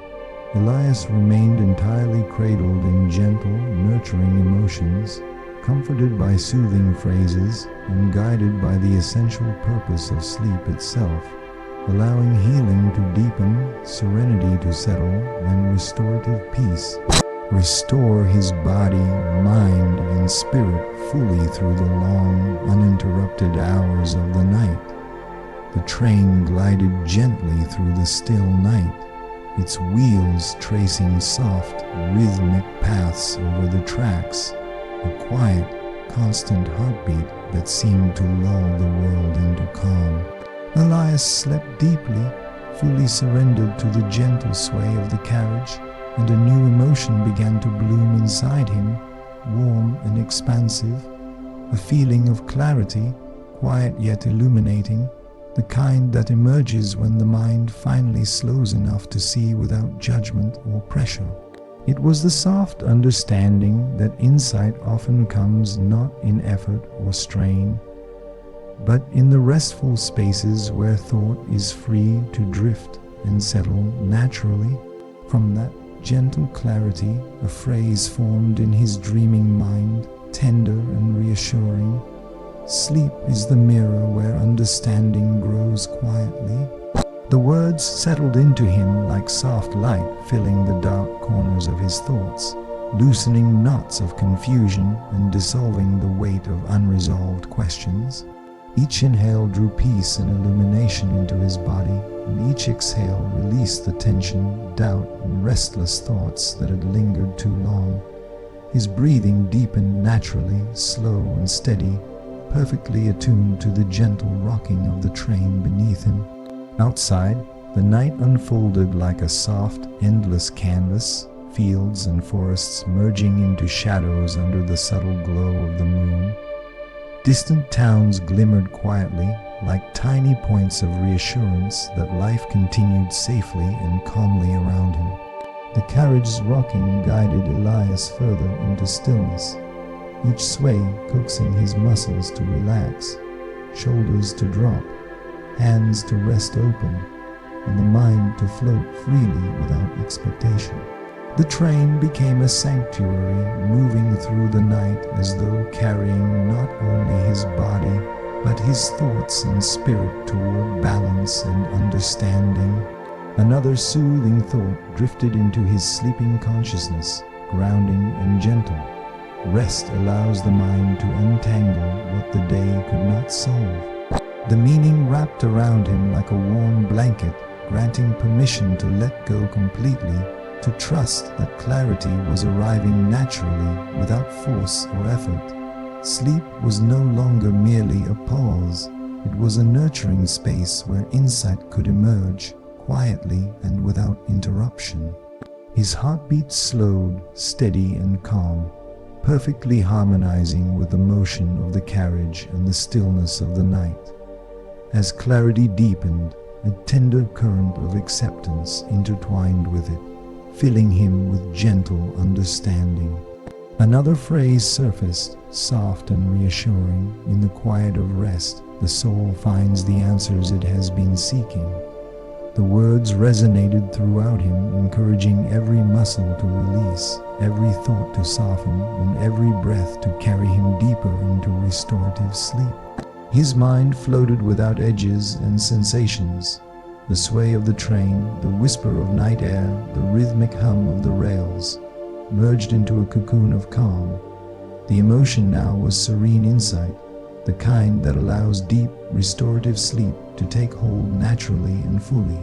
Elias remained entirely cradled in gentle, nurturing emotions, comforted by soothing phrases and guided by the essential purpose of sleep itself, allowing healing to deepen, serenity to settle, and restorative peace restore his body, mind, and spirit fully through the long, uninterrupted hours of the night. The train glided gently through the still night, its wheels tracing soft, rhythmic paths over the tracks, a quiet, constant heartbeat that seemed to lull the world into calm. Elias slept deeply, fully surrendered to the gentle sway of the carriage, and a new emotion began to bloom inside him, warm and expansive, a feeling of clarity, quiet yet illuminating, the kind that emerges when the mind finally slows enough to see without judgment or pressure. It was the soft understanding that insight often comes not in effort or strain, but in the restful spaces where thought is free to drift and settle naturally. From that gentle clarity, a phrase formed in his dreaming mind, tender and reassuring: "Sleep is the mirror where understanding grows quietly." The words settled into him like soft light, filling the dark corners of his thoughts, loosening knots of confusion and dissolving the weight of unresolved questions. Each inhale drew peace and illumination into his body, and each exhale released the tension, doubt, and restless thoughts that had lingered too long. His breathing deepened naturally, slow and steady, perfectly attuned to the gentle rocking of the train beneath him. Outside, the night unfolded like a soft, endless canvas, fields and forests merging into shadows under the subtle glow of the moon. Distant towns glimmered quietly, like tiny points of reassurance that life continued safely and calmly around him. The carriage's rocking guided Elias further into stillness, each sway coaxing his muscles to relax, shoulders to drop, hands to rest open, and the mind to float freely without expectation. The train became a sanctuary, moving through the night as though carrying not only his body, but his thoughts and spirit toward balance and understanding. Another soothing thought drifted into his sleeping consciousness, grounding and gentle. Rest allows the mind to untangle what the day could not solve. The meaning wrapped around him like a warm blanket, granting permission to let go completely, to trust that clarity was arriving naturally without force or effort. Sleep was no longer merely a pause. It was a nurturing space where insight could emerge, quietly and without interruption. His heartbeat slowed, steady and calm, perfectly harmonizing with the motion of the carriage and the stillness of the night. As clarity deepened, a tender current of acceptance intertwined with it, filling him with gentle understanding. Another phrase surfaced, soft and reassuring: "In the quiet of rest, the soul finds the answers it has been seeking." The words resonated throughout him, encouraging every muscle to release, every thought to soften, and every breath to carry him deeper into restorative sleep. His mind floated without edges and sensations. The sway of the train, the whisper of night air, the rhythmic hum of the rails, merged into a cocoon of calm. The emotion now was serene insight, the kind that allows deep, restorative sleep to take hold naturally and fully.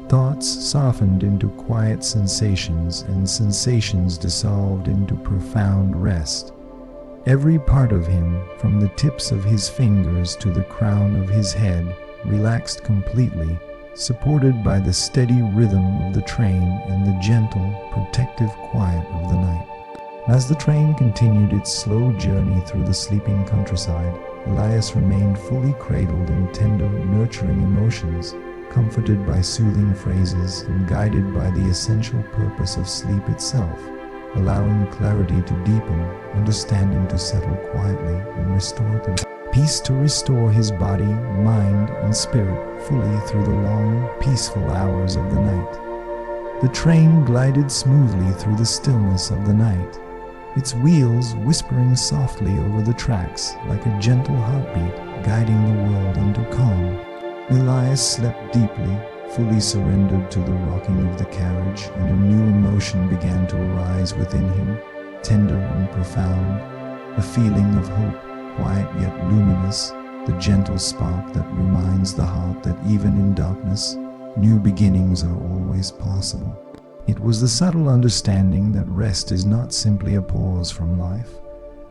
Thoughts softened into quiet sensations, and sensations dissolved into profound rest. Every part of him, from the tips of his fingers to the crown of his head, relaxed completely, supported by the steady rhythm of the train and the gentle, protective quiet of the night. As the train continued its slow journey through the sleeping countryside, Elias remained fully cradled in tender, nurturing emotions, comforted by soothing phrases and guided by the essential purpose of sleep itself, allowing clarity to deepen, understanding to settle quietly, and restorative peace to restore his body, mind, and spirit fully through the long, peaceful hours of the night. The train glided smoothly through the stillness of the night, its wheels whispering softly over the tracks like a gentle heartbeat guiding the world into calm. Elias slept deeply, fully surrendered to the rocking of the carriage, and a new emotion began to arise within him, tender and profound, a feeling of hope, quiet yet luminous, the gentle spark that reminds the heart that even in darkness, new beginnings are always possible. It was the subtle understanding that rest is not simply a pause from life,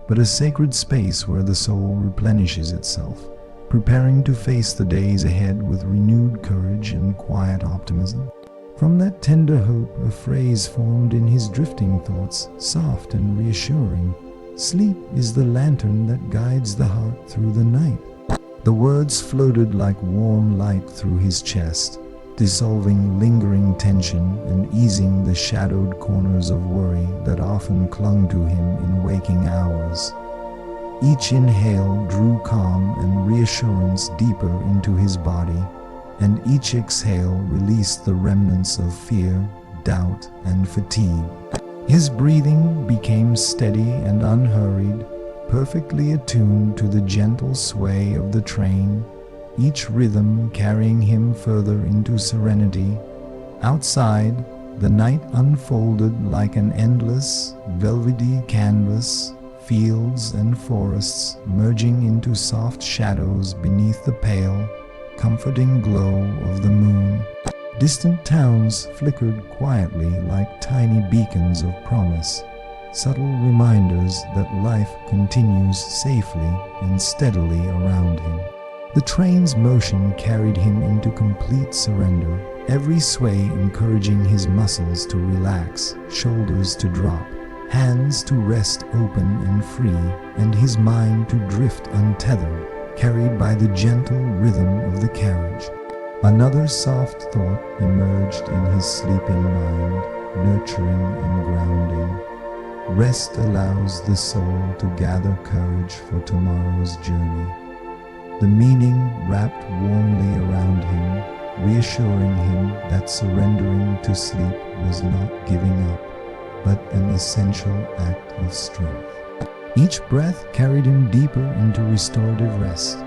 but a sacred space where the soul replenishes itself, preparing to face the days ahead with renewed courage and quiet optimism. From that tender hope, a phrase formed in his drifting thoughts, soft and reassuring: "Sleep is the lantern that guides the heart through the night." The words floated like warm light through his chest, dissolving lingering tension and easing the shadowed corners of worry that often clung to him in waking hours. Each inhale drew calm and reassurance deeper into his body, and each exhale released the remnants of fear, doubt, and fatigue. His breathing became steady and unhurried, perfectly attuned to the gentle sway of the train, each rhythm carrying him further into serenity. Outside, the night unfolded like an endless, velvety canvas, fields and forests merging into soft shadows beneath the pale, comforting glow of the moon. Distant towns flickered quietly like tiny beacons of promise, subtle reminders that life continues safely and steadily around him. The train's motion carried him into complete surrender, every sway encouraging his muscles to relax, shoulders to drop, hands to rest open and free, and his mind to drift untethered, carried by the gentle rhythm of the carriage. Another soft thought emerged in his sleeping mind, nurturing and grounding. Rest allows the soul to gather courage for tomorrow's journey. The meaning wrapped warmly around him, reassuring him that surrendering to sleep was not giving up, but an essential act of strength. Each breath carried him deeper into restorative rest,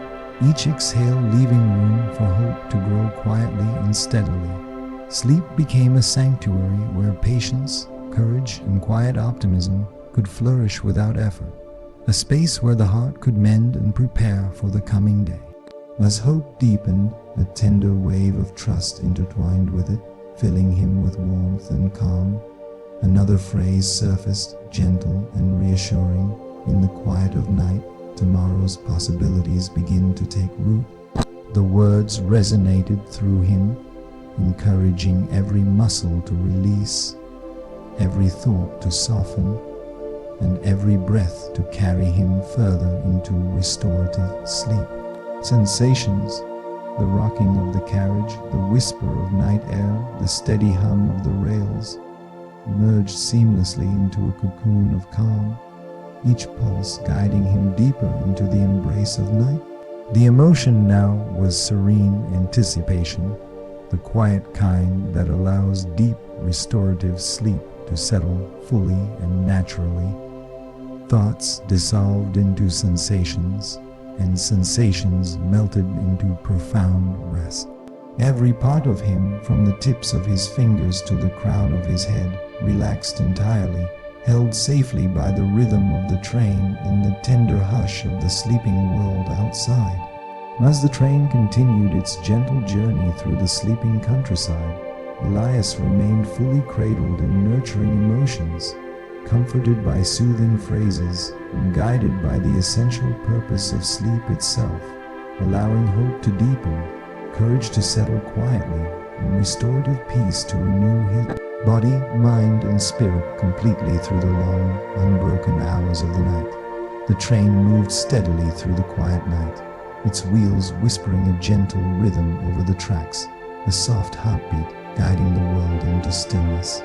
each exhale leaving room for hope to grow quietly and steadily. Sleep became a sanctuary where patience, courage, and quiet optimism could flourish without effort, a space where the heart could mend and prepare for the coming day. As hope deepened, a tender wave of trust intertwined with it, filling him with warmth and calm. Another phrase surfaced, gentle and reassuring: "In the quiet of night, tomorrow's possibilities begin to take root." The words resonated through him, encouraging every muscle to release, every thought to soften, and every breath to carry him further into restorative sleep. Sensations, the rocking of the carriage, the whisper of night air, the steady hum of the rails, merged seamlessly into a cocoon of calm, each pulse guiding him deeper into the embrace of night. The emotion now was serene anticipation, the quiet kind that allows deep restorative sleep to settle fully and naturally. Thoughts dissolved into sensations, and sensations melted into profound rest. Every part of him, from the tips of his fingers to the crown of his head, relaxed entirely, held safely by the rhythm of the train and the tender hush of the sleeping world outside. As the train continued its gentle journey through the sleeping countryside, Elias remained fully cradled in nurturing emotions, comforted by soothing phrases and guided by the essential purpose of sleep itself, allowing hope to deepen, courage to settle quietly, and restorative peace to renew his body, mind, and spirit completely through the long, unbroken hours of the night. The train moved steadily through the quiet night, its wheels whispering a gentle rhythm over the tracks, a soft heartbeat guiding the world into stillness.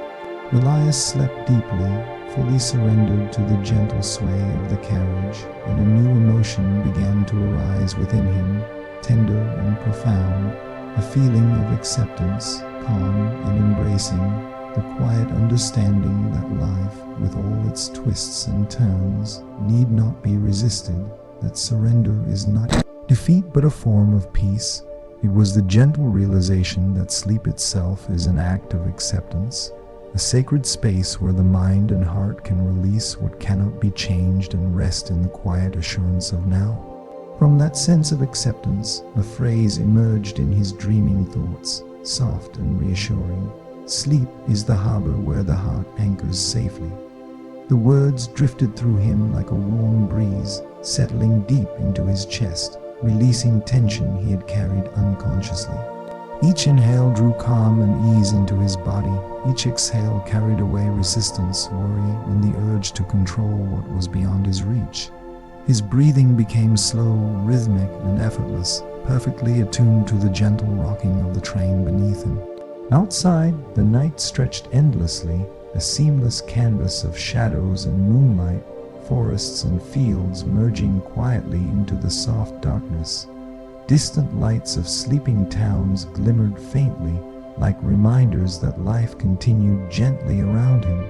Elias slept deeply, fully surrendered to the gentle sway of the carriage, and a new emotion began to arise within him, tender and profound, a feeling of acceptance, calm and embracing, the quiet understanding that life, with all its twists and turns, need not be resisted, that surrender is not defeat but a form of peace. It was the gentle realization that sleep itself is an act of acceptance, a sacred space where the mind and heart can release what cannot be changed and rest in the quiet assurance of now. From that sense of acceptance, a phrase emerged in his dreaming thoughts, soft and reassuring. Sleep is the harbor where the heart anchors safely. The words drifted through him like a warm breeze, settling deep into his chest, releasing tension he had carried unconsciously. Each inhale drew calm and ease into his body. Each exhale carried away resistance, worry, and the urge to control what was beyond his reach. His breathing became slow, rhythmic, and effortless, perfectly attuned to the gentle rocking of the train beneath him. Outside, the night stretched endlessly, a seamless canvas of shadows and moonlight, forests and fields merging quietly into the soft darkness. Distant lights of sleeping towns glimmered faintly, like reminders that life continued gently around him.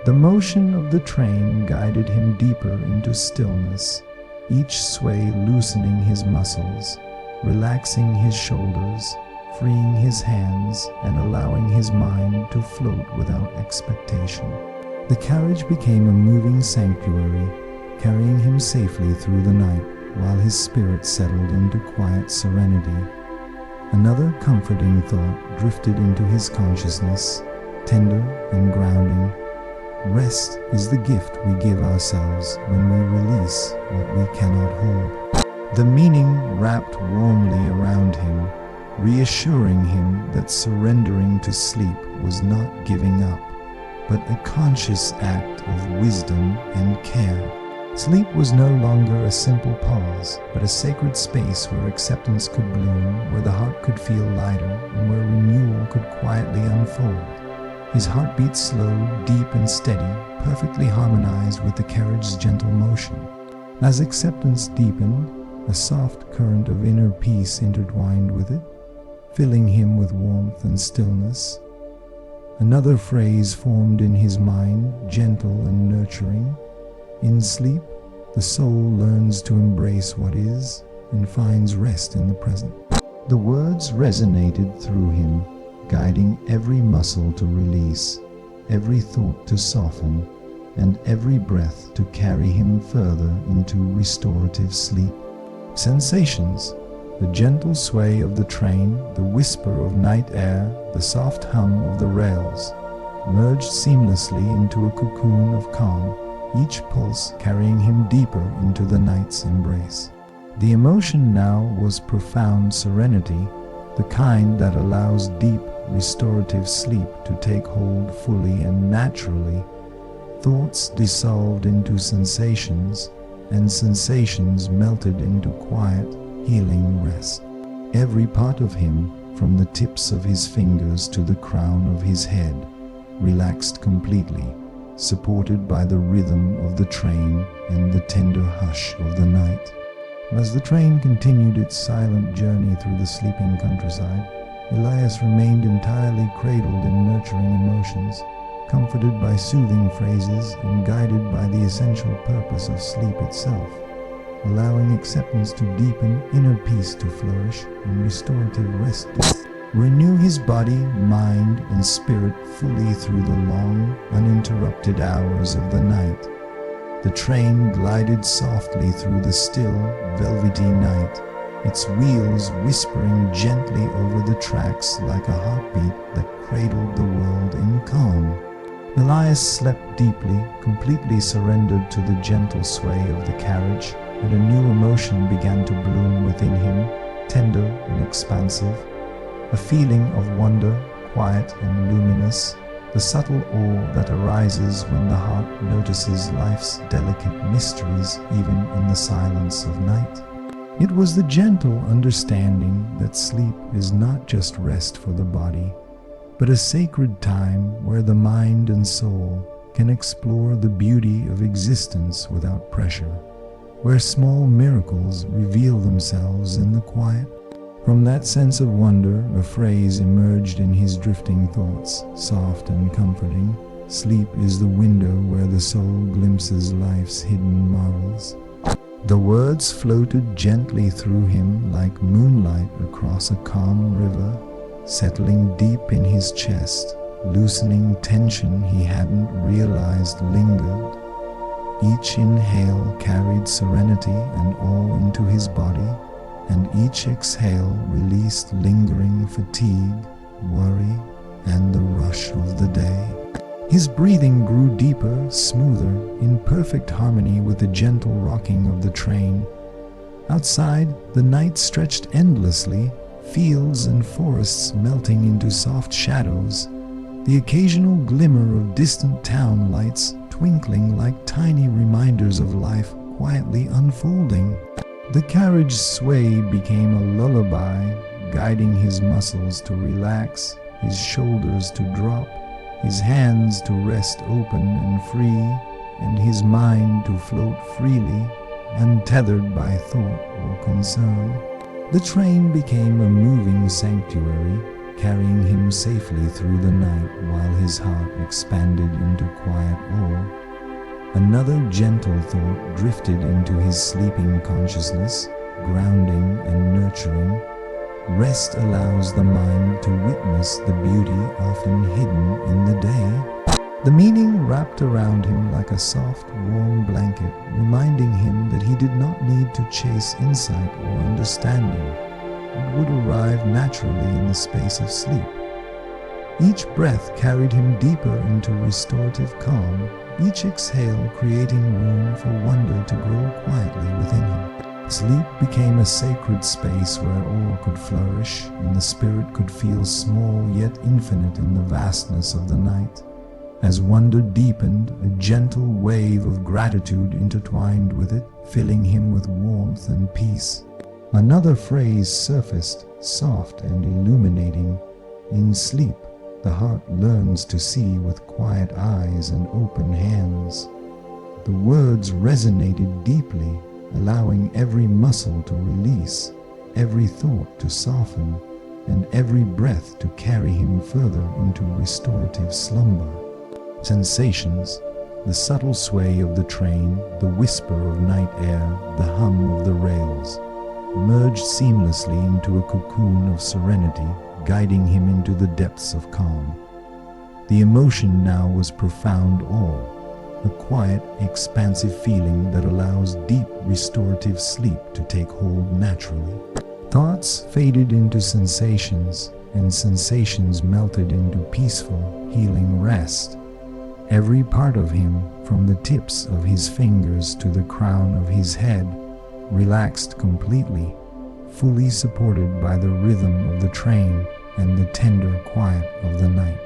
The motion of the train guided him deeper into stillness, each sway loosening his muscles, relaxing his shoulders, freeing his hands, and allowing his mind to float without expectation. The carriage became a moving sanctuary, carrying him safely through the night, while his spirit settled into quiet serenity. Another comforting thought drifted into his consciousness, tender and grounding. Rest is the gift we give ourselves when we release what we cannot hold. The meaning wrapped warmly around him, reassuring him that surrendering to sleep was not giving up, but a conscious act of wisdom and care. Sleep was no longer a simple pause, but a sacred space where acceptance could bloom, where the heart could feel lighter, and where renewal could quietly unfold. His heartbeat slow, deep and steady, perfectly harmonized with the carriage's gentle motion. As acceptance deepened, a soft current of inner peace intertwined with it, filling him with warmth and stillness. Another phrase formed in his mind, gentle and nurturing. In sleep, the soul learns to embrace what is and finds rest in the present. The words resonated through him, guiding every muscle to release, every thought to soften, and every breath to carry him further into restorative sleep. Sensations, the gentle sway of the train, the whisper of night air, the soft hum of the rails, merged seamlessly into a cocoon of calm, each pulse carrying him deeper into the night's embrace. The emotion now was profound serenity, the kind that allows deep, restorative sleep to take hold fully and naturally. Thoughts dissolved into sensations, and sensations melted into quiet, healing rest. Every part of him, from the tips of his fingers to the crown of his head, relaxed completely, supported by the rhythm of the train and the tender hush of the night. As the train continued its silent journey through the sleeping countryside, Elias remained entirely cradled in nurturing emotions, comforted by soothing phrases and guided by the essential purpose of sleep itself, allowing acceptance to deepen, inner peace to flourish, and restorative rest to renew his body, mind, and spirit fully through the long, uninterrupted hours of the night. The train glided softly through the still, velvety night, its wheels whispering gently over the tracks like a heartbeat that cradled the world in calm. Elias slept deeply, completely surrendered to the gentle sway of the carriage, and a new emotion began to bloom within him, tender and expansive. A feeling of wonder, quiet and luminous, the subtle awe that arises when the heart notices life's delicate mysteries even in the silence of night. It was the gentle understanding that sleep is not just rest for the body, but a sacred time where the mind and soul can explore the beauty of existence without pressure, where small miracles reveal themselves in the quiet. From that sense of wonder, a phrase emerged in his drifting thoughts, soft and comforting. Sleep is the window where the soul glimpses life's hidden marvels. The words floated gently through him like moonlight across a calm river, settling deep in his chest, loosening tension he hadn't realized lingered. Each inhale carried serenity and awe into his body, and each exhale released lingering fatigue, worry, and the rush of the day. His breathing grew deeper, smoother, in perfect harmony with the gentle rocking of the train. Outside, the night stretched endlessly, fields and forests melting into soft shadows, the occasional glimmer of distant town lights twinkling like tiny reminders of life quietly unfolding. The carriage's sway became a lullaby, guiding his muscles to relax, his shoulders to drop, his hands to rest open and free, and his mind to float freely, untethered by thought or concern. The train became a moving sanctuary, carrying him safely through the night while his heart expanded into quiet awe. Another gentle thought drifted into his sleeping consciousness, grounding and nurturing. Rest allows the mind to witness the beauty often hidden in the day. The meaning wrapped around him like a soft, warm blanket, reminding him that he did not need to chase insight or understanding. It would arrive naturally in the space of sleep. Each breath carried him deeper into restorative calm, each exhale creating room for wonder to grow quietly within him. Sleep became a sacred space where awe could flourish, and the spirit could feel small yet infinite in the vastness of the night. As wonder deepened, a gentle wave of gratitude intertwined with it, filling him with warmth and peace. Another phrase surfaced, soft and illuminating. In sleep, the heart learns to see with quiet eyes and open hands. The words resonated deeply, allowing every muscle to release, every thought to soften, and every breath to carry him further into restorative slumber. Sensations, the subtle sway of the train, the whisper of night air, the hum of the rails, merged seamlessly into a cocoon of serenity, guiding him into the depths of calm. The emotion now was profound awe, a quiet, expansive feeling that allows deep, restorative sleep to take hold naturally. Thoughts faded into sensations, and sensations melted into peaceful, healing rest. Every part of him, from the tips of his fingers to the crown of his head, relaxed completely, fully supported by the rhythm of the train and the tender quiet of the night.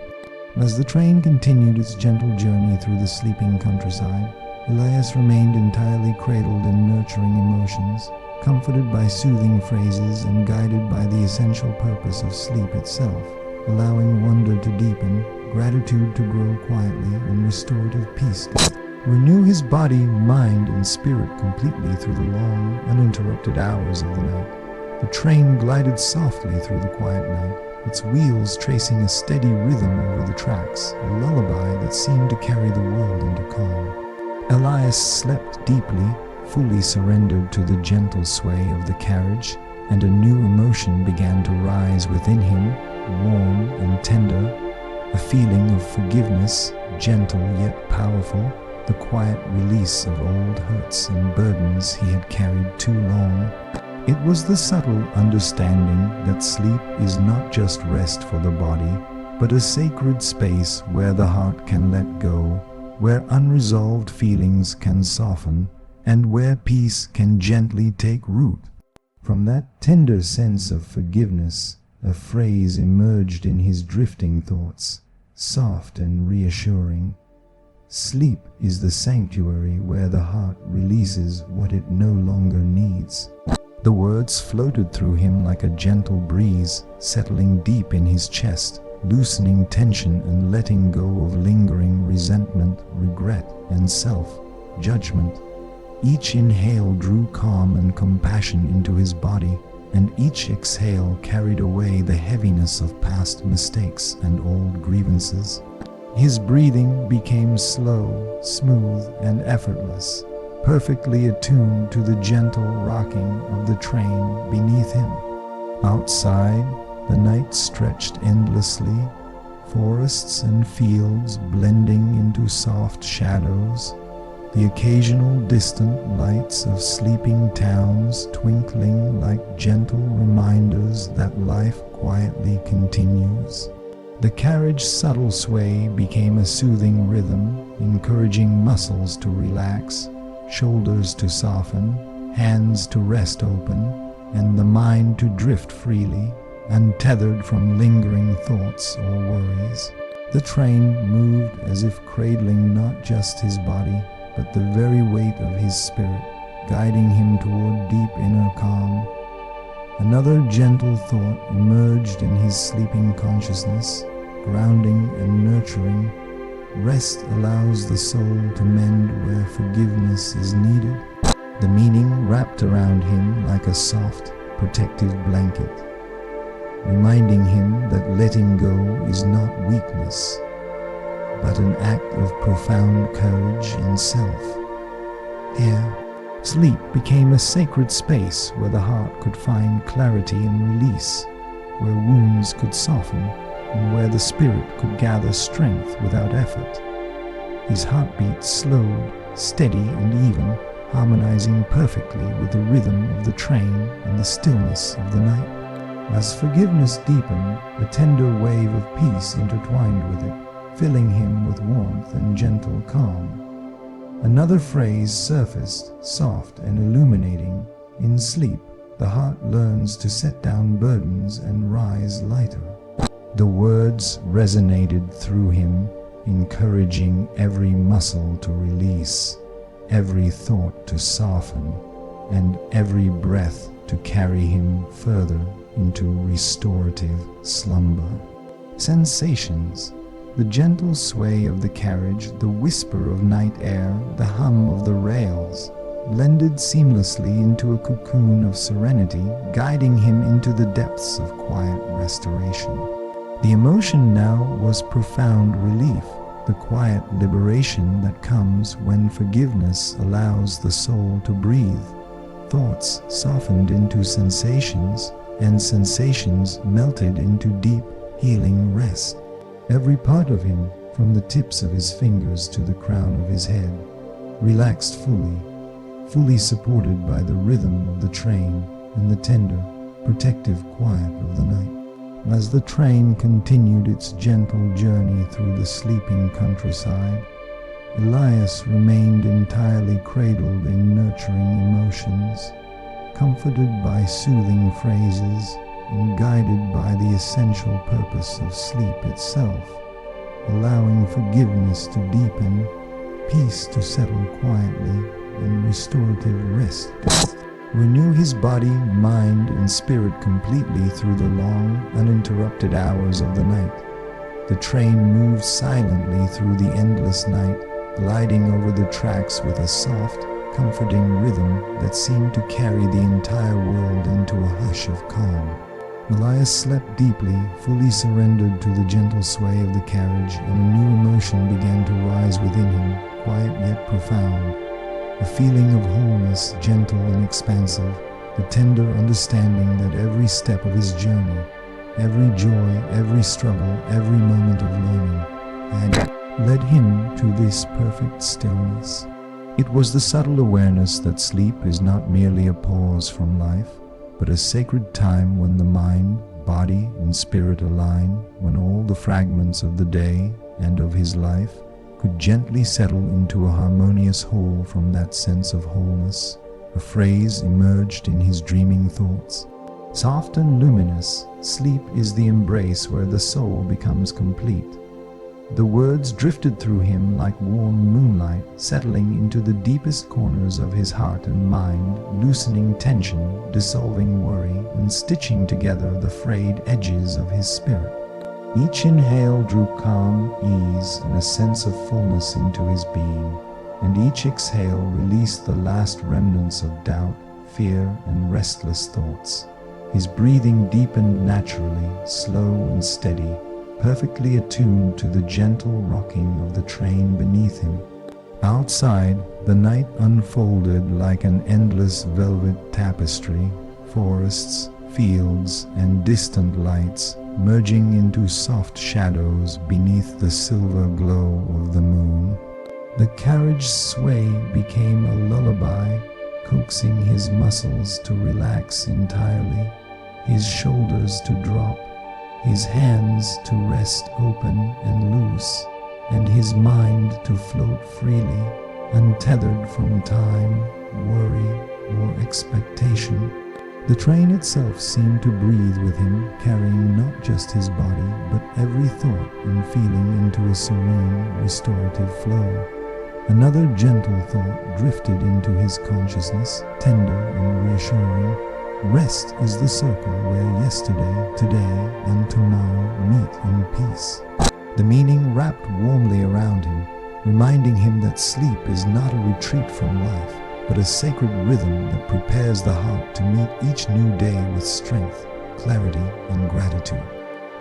As the train continued its gentle journey through the sleeping countryside, Elias remained entirely cradled in nurturing emotions, comforted by soothing phrases and guided by the essential purpose of sleep itself, allowing wonder to deepen, gratitude to grow quietly, and restorative peace to renew his body, mind, and spirit completely through the long, uninterrupted hours of the night. The train glided softly through the quiet night, its wheels tracing a steady rhythm over the tracks, a lullaby that seemed to carry the world into calm. Elias slept deeply, fully surrendered to the gentle sway of the carriage, and a new emotion began to rise within him, warm and tender, a feeling of forgiveness, gentle yet powerful, the quiet release of old hurts and burdens he had carried too long. It was the subtle understanding that sleep is not just rest for the body, but a sacred space where the heart can let go, where unresolved feelings can soften, and where peace can gently take root. From that tender sense of forgiveness, a phrase emerged in his drifting thoughts. soft and reassuring. Sleep is the sanctuary where the heart releases what it no longer needs. The words floated through him like a gentle breeze, settling deep in his chest, loosening tension and letting go of lingering resentment, regret, and self-judgment. Each inhale drew calm and compassion into his body, and each exhale carried away the heaviness of past mistakes and old grievances. His breathing became slow, smooth, and effortless, perfectly attuned to the gentle rocking of the train beneath him. Outside, the night stretched endlessly, forests and fields blending into soft shadows, the occasional distant lights of sleeping towns twinkling like gentle reminders that life quietly continues. The carriage's subtle sway became a soothing rhythm, encouraging muscles to relax, shoulders to soften, hands to rest open, and the mind to drift freely, untethered from lingering thoughts or worries. The train moved as if cradling not just his body, but the very weight of his spirit, guiding him toward deep inner calm. Another gentle thought emerged in his sleeping consciousness, grounding and nurturing. Rest allows the soul to mend where forgiveness is needed. The meaning wrapped around him like a soft, protective blanket, reminding him that letting go is not weakness, but an act of profound courage and self. Here, sleep became a sacred space where the heart could find clarity and release, where wounds could soften, and where the spirit could gather strength without effort. His heartbeat slowed, steady and even, harmonizing perfectly with the rhythm of the train and the stillness of the night. As forgiveness deepened, a tender wave of peace intertwined with it, filling him with warmth and gentle calm. Another phrase surfaced, soft and illuminating. In sleep, the heart learns to set down burdens and rise lighter. The words resonated through him, encouraging every muscle to release, every thought to soften, and every breath to carry him further into restorative slumber. Sensations. The gentle sway of the carriage, the whisper of night air, the hum of the rails, blended seamlessly into a cocoon of serenity, guiding him into the depths of quiet restoration. The emotion now was profound relief, the quiet liberation that comes when forgiveness allows the soul to breathe. Thoughts softened into sensations, and sensations melted into deep, healing rest. Every part of him, from the tips of his fingers to the crown of his head, relaxed fully supported by the rhythm of the train and the tender, protective quiet of the night. As the train continued its gentle journey through the sleeping countryside, Elias remained entirely cradled in nurturing emotions, comforted by soothing phrases and guided by the essential purpose of sleep itself, allowing forgiveness to deepen, peace to settle quietly, and restorative rest to renew his body, mind, and spirit completely through the long, uninterrupted hours of the night. The train moved silently through the endless night, gliding over the tracks with a soft, comforting rhythm that seemed to carry the entire world into a hush of calm. Elias slept deeply, fully surrendered to the gentle sway of the carriage, and a new emotion began to rise within him, quiet yet profound. A feeling of wholeness, gentle and expansive, the tender understanding that every step of his journey, every joy, every struggle, every moment of learning had led him to this perfect stillness. It was the subtle awareness that sleep is not merely a pause from life, but a sacred time when the mind, body, and spirit align, when all the fragments of the day and of his life could gently settle into a harmonious whole. From that sense of wholeness, a phrase emerged in his dreaming thoughts. Soft and luminous, sleep is the embrace where the soul becomes complete. The words drifted through him like warm moonlight, settling into the deepest corners of his heart and mind, loosening tension, dissolving worry, and stitching together the frayed edges of his spirit. Each inhale drew calm, ease, and a sense of fullness into his being, and each exhale released the last remnants of doubt, fear, and restless thoughts. His breathing deepened naturally, slow and steady, perfectly attuned to the gentle rocking of the train beneath him. Outside, the night unfolded like an endless velvet tapestry, forests, fields, and distant lights merging into soft shadows beneath the silver glow of the moon. The carriage's sway became a lullaby, coaxing his muscles to relax entirely, his shoulders to drop, his hands to rest open and loose, and his mind to float freely, untethered from time, worry, or expectation. The train itself seemed to breathe with him, carrying not just his body, but every thought and feeling into a serene, restorative flow. Another gentle thought drifted into his consciousness, tender and reassuring. Rest is the circle where yesterday, today, and tomorrow meet in peace. The meaning wrapped warmly around him, reminding him that sleep is not a retreat from life, but a sacred rhythm that prepares the heart to meet each new day with strength, clarity, and gratitude.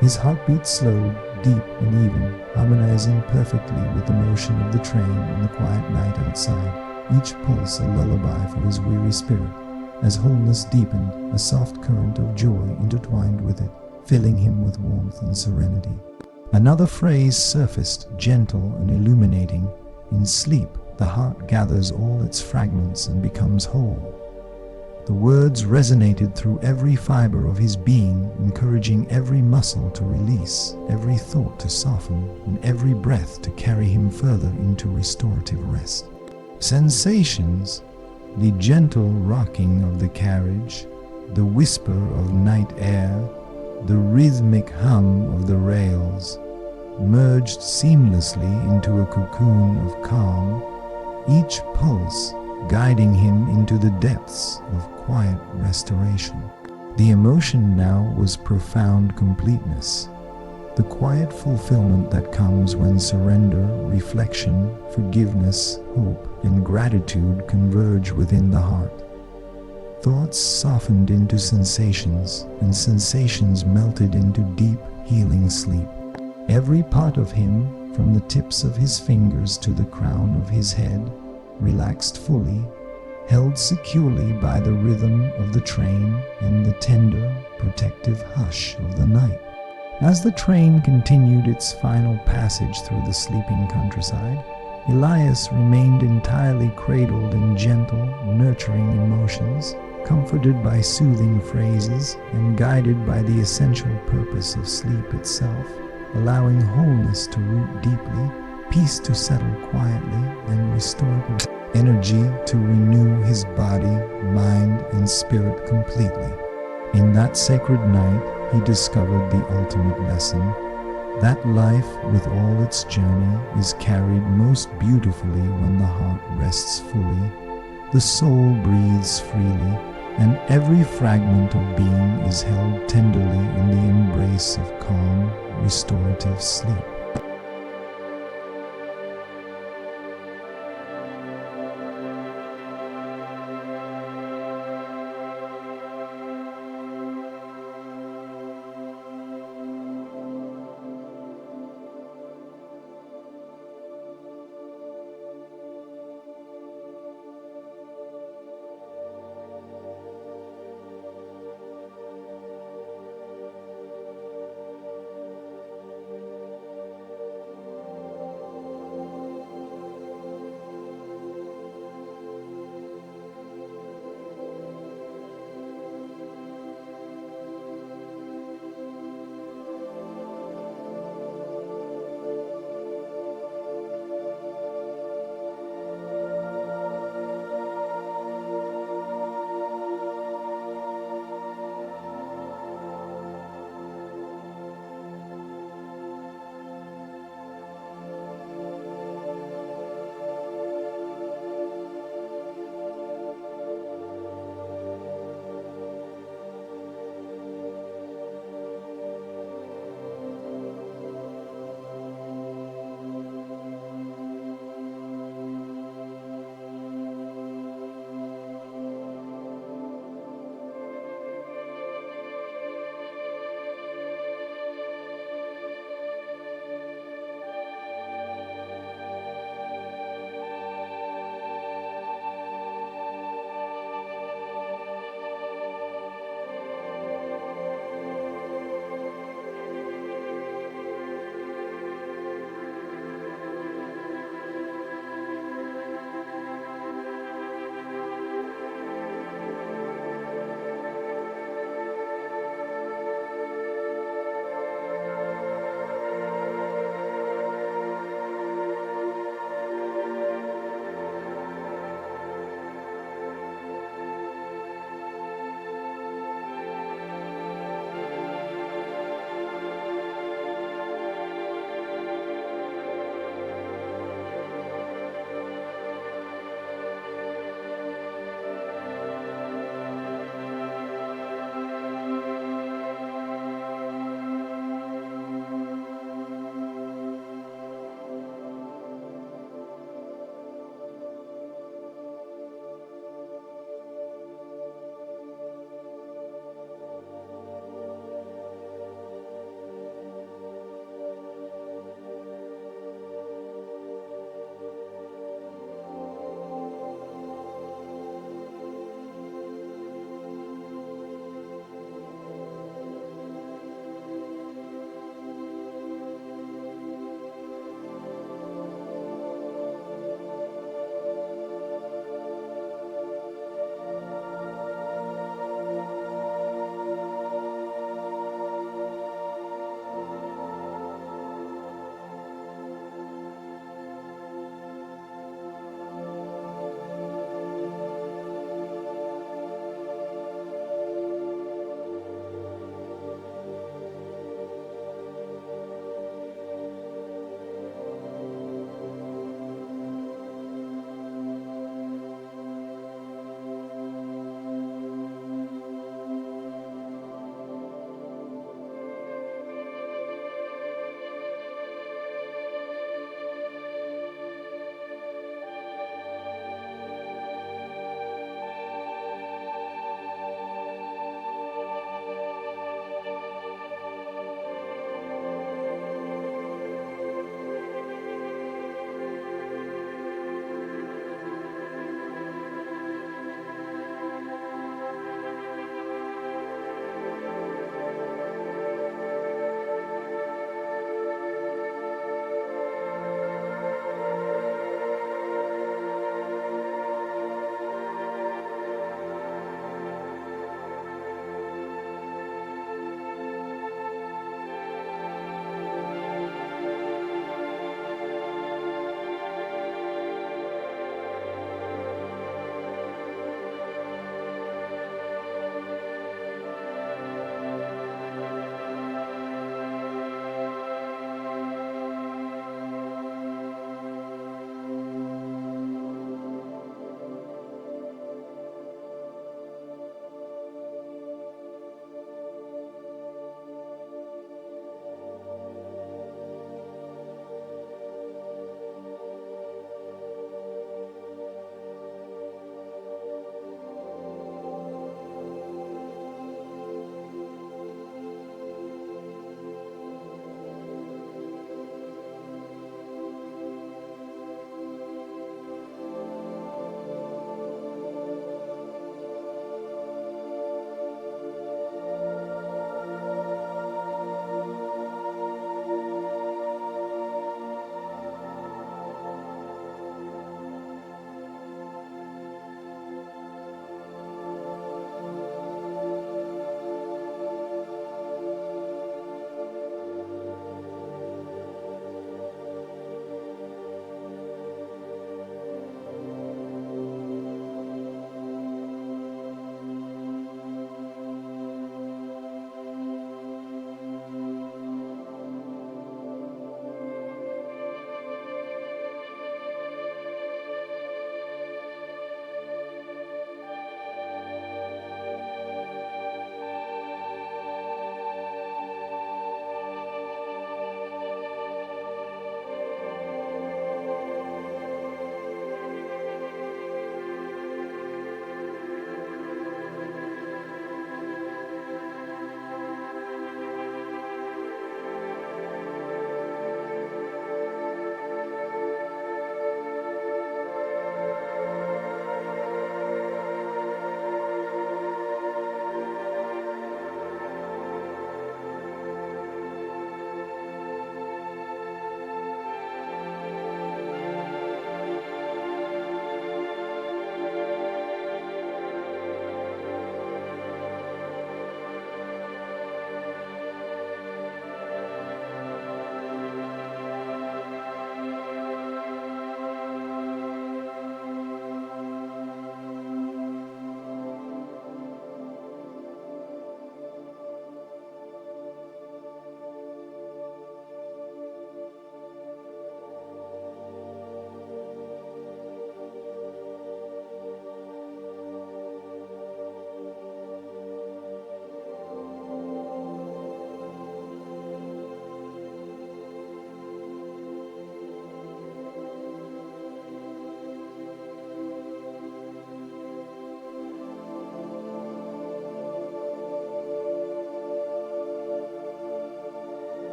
His heartbeat slowed, deep and even, harmonizing perfectly with the motion of the train and the quiet night outside, each pulse a lullaby for his weary spirit. As wholeness deepened, a soft current of joy intertwined with it, filling him with warmth and serenity. Another phrase surfaced, gentle and illuminating. In sleep, the heart gathers all its fragments and becomes whole. The words resonated through every fiber of his being, encouraging every muscle to release, every thought to soften, and every breath to carry him further into restorative rest. Sensations, the gentle rocking of the carriage, the whisper of night air, the rhythmic hum of the rails, merged seamlessly into a cocoon of calm, each pulse guiding him into the depths of quiet restoration. The emotion now was profound completeness, the quiet fulfillment that comes when surrender, reflection, forgiveness, hope, and gratitude converge within the heart. Thoughts softened into sensations, and sensations melted into deep, healing sleep. Every part of him, from the tips of his fingers to the crown of his head, relaxed fully, held securely by the rhythm of the train and the tender, protective hush of the night. As the train continued its final passage through the sleeping countryside, Elias remained entirely cradled in gentle, nurturing emotions, comforted by soothing phrases, and guided by the essential purpose of sleep itself, allowing wholeness to root deeply, peace to settle quietly, and restorative energy to renew his body, mind, and spirit completely. In that sacred night, he discovered the ultimate lesson, that life with all its journey is carried most beautifully when the heart rests fully, the soul breathes freely, and every fragment of being is held tenderly in the embrace of calm, restorative sleep.